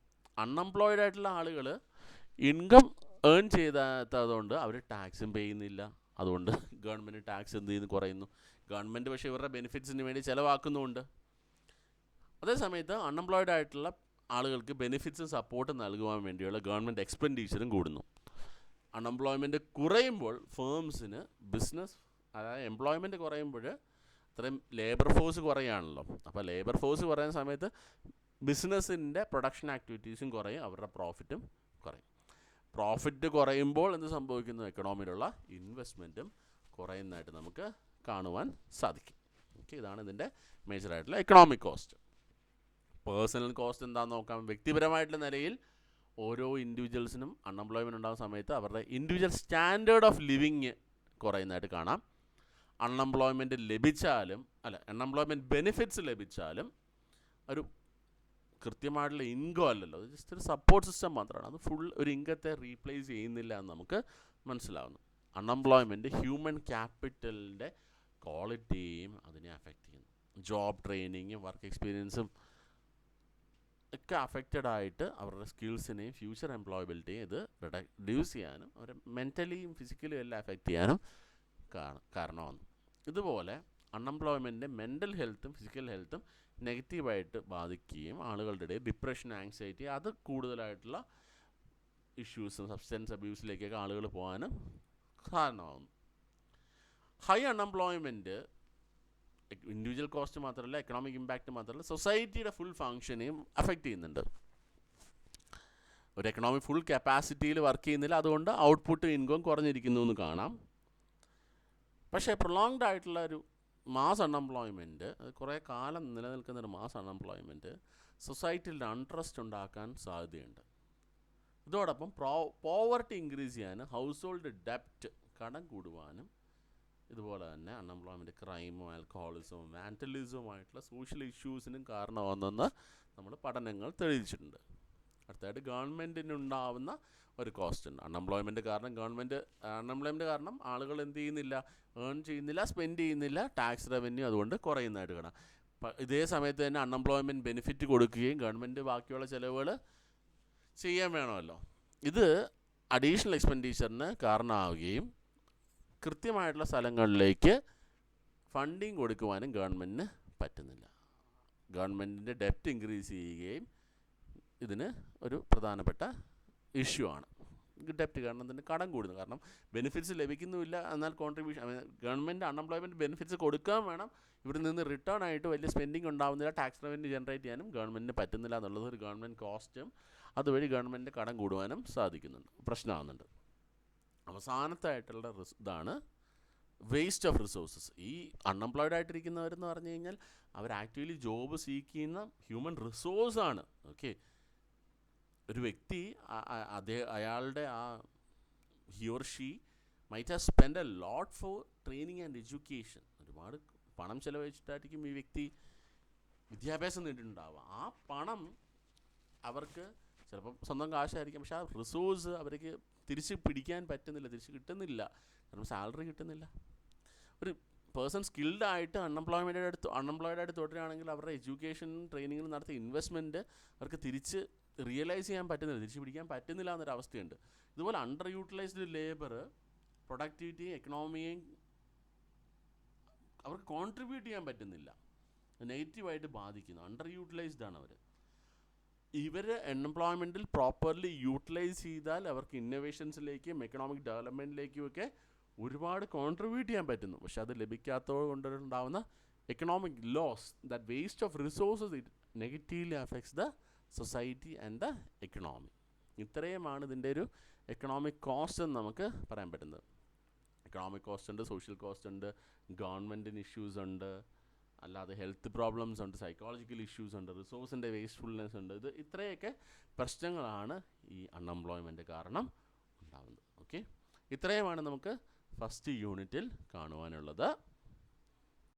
അൺഎംപ്ലോയിഡ് ആയിട്ടുള്ള ആളുകൾ ഇൻകം ഏൺ ചെയ്താത്തതുകൊണ്ട് അവർ ടാക്സും പേ ചെയ്യുന്നില്ല. അതുകൊണ്ട് ഗവൺമെൻറ് ടാക്സ് എന്ത് ചെയ്യുന്നു, കുറയുന്നു. ഗവൺമെൻറ് പക്ഷേ ഇവരുടെ ബെനിഫിറ്റ്സിന് വേണ്ടി ചിലവാക്കുന്നുമുണ്ട്. അതേസമയത്ത് അൺഎംപ്ലോയിഡ് ആയിട്ടുള്ള ആളുകൾക്ക് ബെനിഫിറ്റ്സും സപ്പോർട്ടും നൽകുവാൻ വേണ്ടിയുള്ള ഗവൺമെൻറ് എക്സ്പെൻഡിച്ചറും കൂടുന്നു. അൺഎംപ്ലോയ്മെൻറ്റ് കുറയുമ്പോൾ ഫേംസിന് ബിസിനസ്, അതായത് എംപ്ലോയ്മെൻറ്റ് കുറയുമ്പോൾ അത്രയും ലേബർ ഫോഴ്സ് കുറയാണല്ലോ. അപ്പോൾ ലേബർ ഫോഴ്സ് കുറയുന്ന സമയത്ത് ബിസിനസ്സിൻ്റെ പ്രൊഡക്ഷൻ ആക്ടിവിറ്റീസും കുറയും, അവരുടെ പ്രോഫിറ്റും കുറയും. പ്രോഫിറ്റ് കുറയുമ്പോൾ എന്ത് സംഭവിക്കുന്നു, എക്കണോമിയിലുള്ള ഇൻവെസ്റ്റ്മെൻറ്റും കുറയുന്നതായിട്ട് നമുക്ക് കാണുവാൻ സാധിക്കും. ഓക്കെ, ഇതാണ് ഇതിൻ്റെ മേജറായിട്ടുള്ള എക്കണോമിക് കോസ്റ്റ്. പേഴ്സണൽ കോസ്റ്റ് എന്താണെന്ന് നോക്കാം. വ്യക്തിപരമായിട്ടുള്ള നിലയിൽ ഓരോ ഇൻഡിവിജ്വൽസിനും അൺഎംപ്ലോയ്മെൻറ്റ് ഉണ്ടാകുന്ന സമയത്ത് അവരുടെ ഇൻഡിവിജ്വൽ സ്റ്റാൻഡേർഡ് ഓഫ് ലിവിങ് കുറയുന്നതായിട്ട് കാണാം. അൺഎംപ്ലോയ്മെൻറ്റ് ബെനിഫിറ്റ്സ് ലഭിച്ചാലും ഒരു കൃത്യമായിട്ടുള്ള ഇൻകം അല്ലല്ലോ, അത് ജസ്റ്റ് ഒരു സപ്പോർട്ട് സിസ്റ്റം മാത്രമാണ്. അത് ഫുൾ ഒരു ഇൻകത്തെ റീപ്ലേസ് ചെയ്യുന്നില്ല എന്ന് നമുക്ക് മനസ്സിലാവുന്നു. അൺഎംപ്ലോയ്മെൻറ്റ് ഹ്യൂമൻ ക്യാപിറ്റലിൻ്റെ ക്വാളിറ്റിയും അതിനെ അഫക്റ്റ് ചെയ്യുന്നു. ജോബ് ട്രെയിനിങ്ങും വർക്ക് എക്സ്പീരിയൻസും ഒക്കെ അഫക്റ്റഡ് ആയിട്ട് അവരുടെ സ്കിൽസിനെയും ഫ്യൂച്ചർ എംപ്ലോയബിലിറ്റിയും ഇത് റിഡ്യൂസ് ചെയ്യാനും അവരെ മെൻ്റലിയും ഫിസിക്കലിയും എല്ലാം അഫക്റ്റ് ചെയ്യാനും കാരണമാണ്. ഇതുപോലെ അൺഎംപ്ലോയ്മെൻറ്റിൻ്റെ മെൻ്റൽ ഹെൽത്തും ഫിസിക്കൽ ഹെൽത്തും നെഗറ്റീവായിട്ട് ബാധിക്കുകയും ആളുകളുടെ ഇടയിൽ ഡിപ്രഷൻ, ആങ്സൈറ്റി, അത് കൂടുതലായിട്ടുള്ള ഇഷ്യൂസും സബ്സ്റ്റൻസ് അബ്യൂസിലേക്കൊക്കെ ആളുകൾ പോകാനും കാരണമാകുന്നു. ഹൈ അൺഎംപ്ലോയ്മെൻറ്റ് ഇൻഡിവിജ്വൽ കോസ്റ്റ് മാത്രമല്ല, എക്കണോമിക് ഇമ്പാക്റ്റ് മാത്രമല്ല, സൊസൈറ്റിയുടെ ഫുൾ ഫങ്ഷനെയും അഫക്റ്റ് ചെയ്യുന്നുണ്ട്. ഒരു എക്കണോമി ഫുൾ കപ്പാസിറ്റിയിൽ വർക്ക് ചെയ്യുന്നില്ല, അതുകൊണ്ട് ഔട്ട്പുട്ട് ഇൻകം കുറഞ്ഞിരിക്കുന്നു എന്ന് കാണാം. പക്ഷേ പ്രൊലോങ്ഡ് ആയിട്ടുള്ള ഒരു മാസ് അൺഎംപ്ലോയ്മെൻറ്റ്, അത് കുറേ കാലം നിലനിൽക്കുന്നൊരു മാസ് അൺഎംപ്ലോയ്മെൻറ്റ് സൊസൈറ്റിയിൽ അൺട്രസ്റ്റ് ഉണ്ടാക്കാൻ സാധ്യതയുണ്ട്. ഇതോടൊപ്പം പോവർട്ടി ഇൻക്രീസ് ചെയ്യാനും ഹൗസ് ഹോൾഡ് ഡെപ്റ്റ്, കടം കൂടുവാനും, ഇതുപോലെ തന്നെ അൺഎംപ്ലോയ്മെൻറ്റ് ക്രൈമും ആൽക്കഹോളിസവും വാൻഡലിസവുമായിട്ടുള്ള സോഷ്യൽ ഇഷ്യൂസിനും കാരണമാകുന്നെന്ന് നമ്മൾ പഠനങ്ങൾ തെളിയിച്ചിട്ടുണ്ട്. അടുത്തായിട്ട് ഗവൺമെൻറ്റിനുണ്ടാവുന്ന ഒരു കോസ്റ്റ് ഉണ്ട്. അൺഎംപ്ലോയ്മെൻറ്റ് കാരണം ആളുകൾ എന്ത് ചെയ്യുന്നില്ല, ഏൺ ചെയ്യുന്നില്ല, സ്പെൻഡ് ചെയ്യുന്നില്ല, ടാക്സ് റവന്യൂ അതുകൊണ്ട് കുറയുന്നതായിട്ട് കാണാം. ഇതേ സമയത്ത് തന്നെ അൺഎംപ്ലോയ്മെൻറ്റ് ബെനിഫിറ്റ് കൊടുക്കുകയും ഗവൺമെൻറ് ബാക്കിയുള്ള ചിലവുകൾ ചെയ്യാൻ വേണമല്ലോ. ഇത് അഡീഷണൽ എക്സ്പെൻഡിച്ചറിന് കാരണമാവുകയും കൃത്യമായിട്ടുള്ള സ്ഥലങ്ങളിലേക്ക് ഫണ്ടിങ് കൊടുക്കുവാനും ഗവൺമെൻറ്റിന് പറ്റുന്നില്ല. ഗവൺമെൻറ്റിൻ്റെ ഡെപ്റ്റ് ഇൻക്രീസ് ചെയ്യുകയും ഇതിന് ഒരു പ്രധാനപ്പെട്ട ഇഷ്യൂ ആണ്. ഡെപ്റ്റ് കാരണം തന്നെ കടം കൂടുന്നു. കാരണം ബെനിഫിറ്റ്സ് ലഭിക്കുന്നുമില്ല, എന്നാൽ ഗവൺമെൻറ് അൺഎംപ്ലോയ്മെൻറ്റ് ബെനിഫിറ്റ്സ് കൊടുക്കാൻ വേണം. ഇവിടെ നിന്ന് റിട്ടേൺ ആയിട്ട് വലിയ സ്പെൻഡിങ് ഉണ്ടാകുന്നില്ല, ടാക്സ് റവന്യൂ ജനറേറ്റ് ചെയ്യാനും ഗവൺമെൻറ്റിന് പറ്റുന്നില്ല എന്നുള്ളത് ഒരു ഗവൺമെൻറ് കോസ്റ്റും, അതുവഴി ഗവൺമെൻറ് കടം കൂടുവാനും പ്രശ്നമാകുന്നുണ്ട്. അവസാനത്തായിട്ടുള്ള ഇതാണ് വേസ്റ്റ് ഓഫ് റിസോഴ്സസ്. ഈ അൺഎംപ്ലോയ്ഡ് ആയിട്ടിരിക്കുന്നവരെന്ന് പറഞ്ഞു കഴിഞ്ഞാൽ അവർ ആക്ച്വലി ജോബ് സീക്ക് ചെയ്യുന്ന ഹ്യൂമൻ റിസോഴ്സാണ്. ഓക്കെ, ഒരു വ്യക്തി അയാളുടെ ആ he or she might have spend a lot four training and education. ഒരുപാട് പണം ചിലവഴിച്ചിട്ടായിരിക്കും ഈ വ്യക്തി വിദ്യാഭ്യാസം നേടിയിട്ടുണ്ടാവുക. ആ പണം അവർക്ക് ചിലപ്പം സ്വന്തം കാശായിരിക്കും, പക്ഷെ ആ റിസോഴ്സ് അവർക്ക് തിരിച്ച് പിടിക്കാൻ പറ്റുന്നില്ല, തിരിച്ച് കിട്ടുന്നില്ല. കാരണം സാലറി കിട്ടുന്നില്ല. ഒരു പേഴ്സൺ സ്കിൽഡ് ആയിട്ട് അൺഎംപ്ലോയ്ഡ് ആയിട്ട് തുടരുകയാണെങ്കിൽ അവരുടെ എഡ്യൂക്കേഷൻ ട്രെയിനിങ്ങിൽ നടത്തിയ ഇൻവെസ്റ്റ്മെൻറ്റ് അവർക്ക് തിരിച്ച് റിയലൈസ് ചെയ്യാൻ പറ്റുന്നില്ല, തിരിച്ച് പിടിക്കാൻ പറ്റുന്നില്ല എന്നൊരവസ്ഥയുണ്ട്. ഇതുപോലെ അണ്ടർ യൂട്ടിലൈസ്ഡ് ലേബർ പ്രൊഡക്ടിവിറ്റിയും എക്കണോമിയെയും അവർക്ക് കോൺട്രിബ്യൂട്ട് ചെയ്യാൻ പറ്റുന്നില്ല, നെഗറ്റീവായിട്ട് ബാധിക്കുന്നു. അണ്ടർ യൂട്ടിലൈസ്ഡ് ആണ് അവർ. ഇവർ എംപ്ലോയ്മെൻറ്റിൽ പ്രോപ്പർലി യൂട്ടിലൈസ് ചെയ്താൽ അവർക്ക് ഇന്നോവേഷൻസിലേക്കും എക്കണോമിക് ഡെവലപ്മെൻറ്റിലേക്കും ഒക്കെ ഒരുപാട് കോൺട്രിബ്യൂട്ട് ചെയ്യാൻ പറ്റുന്നു. പക്ഷെ അത് ലഭിക്കാത്തത് കൊണ്ടുണ്ടാകുന്ന economic loss, that waste of resources, it negatively affects the society and the economy. ഇത്രയുമാണ് ഇതിൻ്റെ ഒരു എക്കണോമിക് കോസ്റ്റ് എന്ന് നമുക്ക് പറയാൻ പറ്റുന്നത്. എക്കണോമിക് കോസ്റ്റ് ഉണ്ട്, സോഷ്യൽ കോസ്റ്റ് ഉണ്ട്, ഗവൺമെൻറ്റിന് ഇഷ്യൂസ് ഉണ്ട്, അല്ലാതെ ഹെൽത്ത് പ്രോബ്ലംസ് ഉണ്ട്, സൈക്കോളജിക്കൽ ഇഷ്യൂസ് ഉണ്ട്, റിസോഴ്സിൻ്റെ വേസ്റ്റ്ഫുൾനെസ് ഉണ്ട്. ഇത്രയൊക്കെ പ്രശ്നങ്ങളാണ് ഈ അൺഎംപ്ലോയ്മെൻറ്റ് കാരണം ഉണ്ടാകുന്നത്. ഓക്കെ, ഇത്രയുമാണ് നമുക്ക് ഫസ്റ്റ് യൂണിറ്റിൽ കാണുവാനുള്ളത്.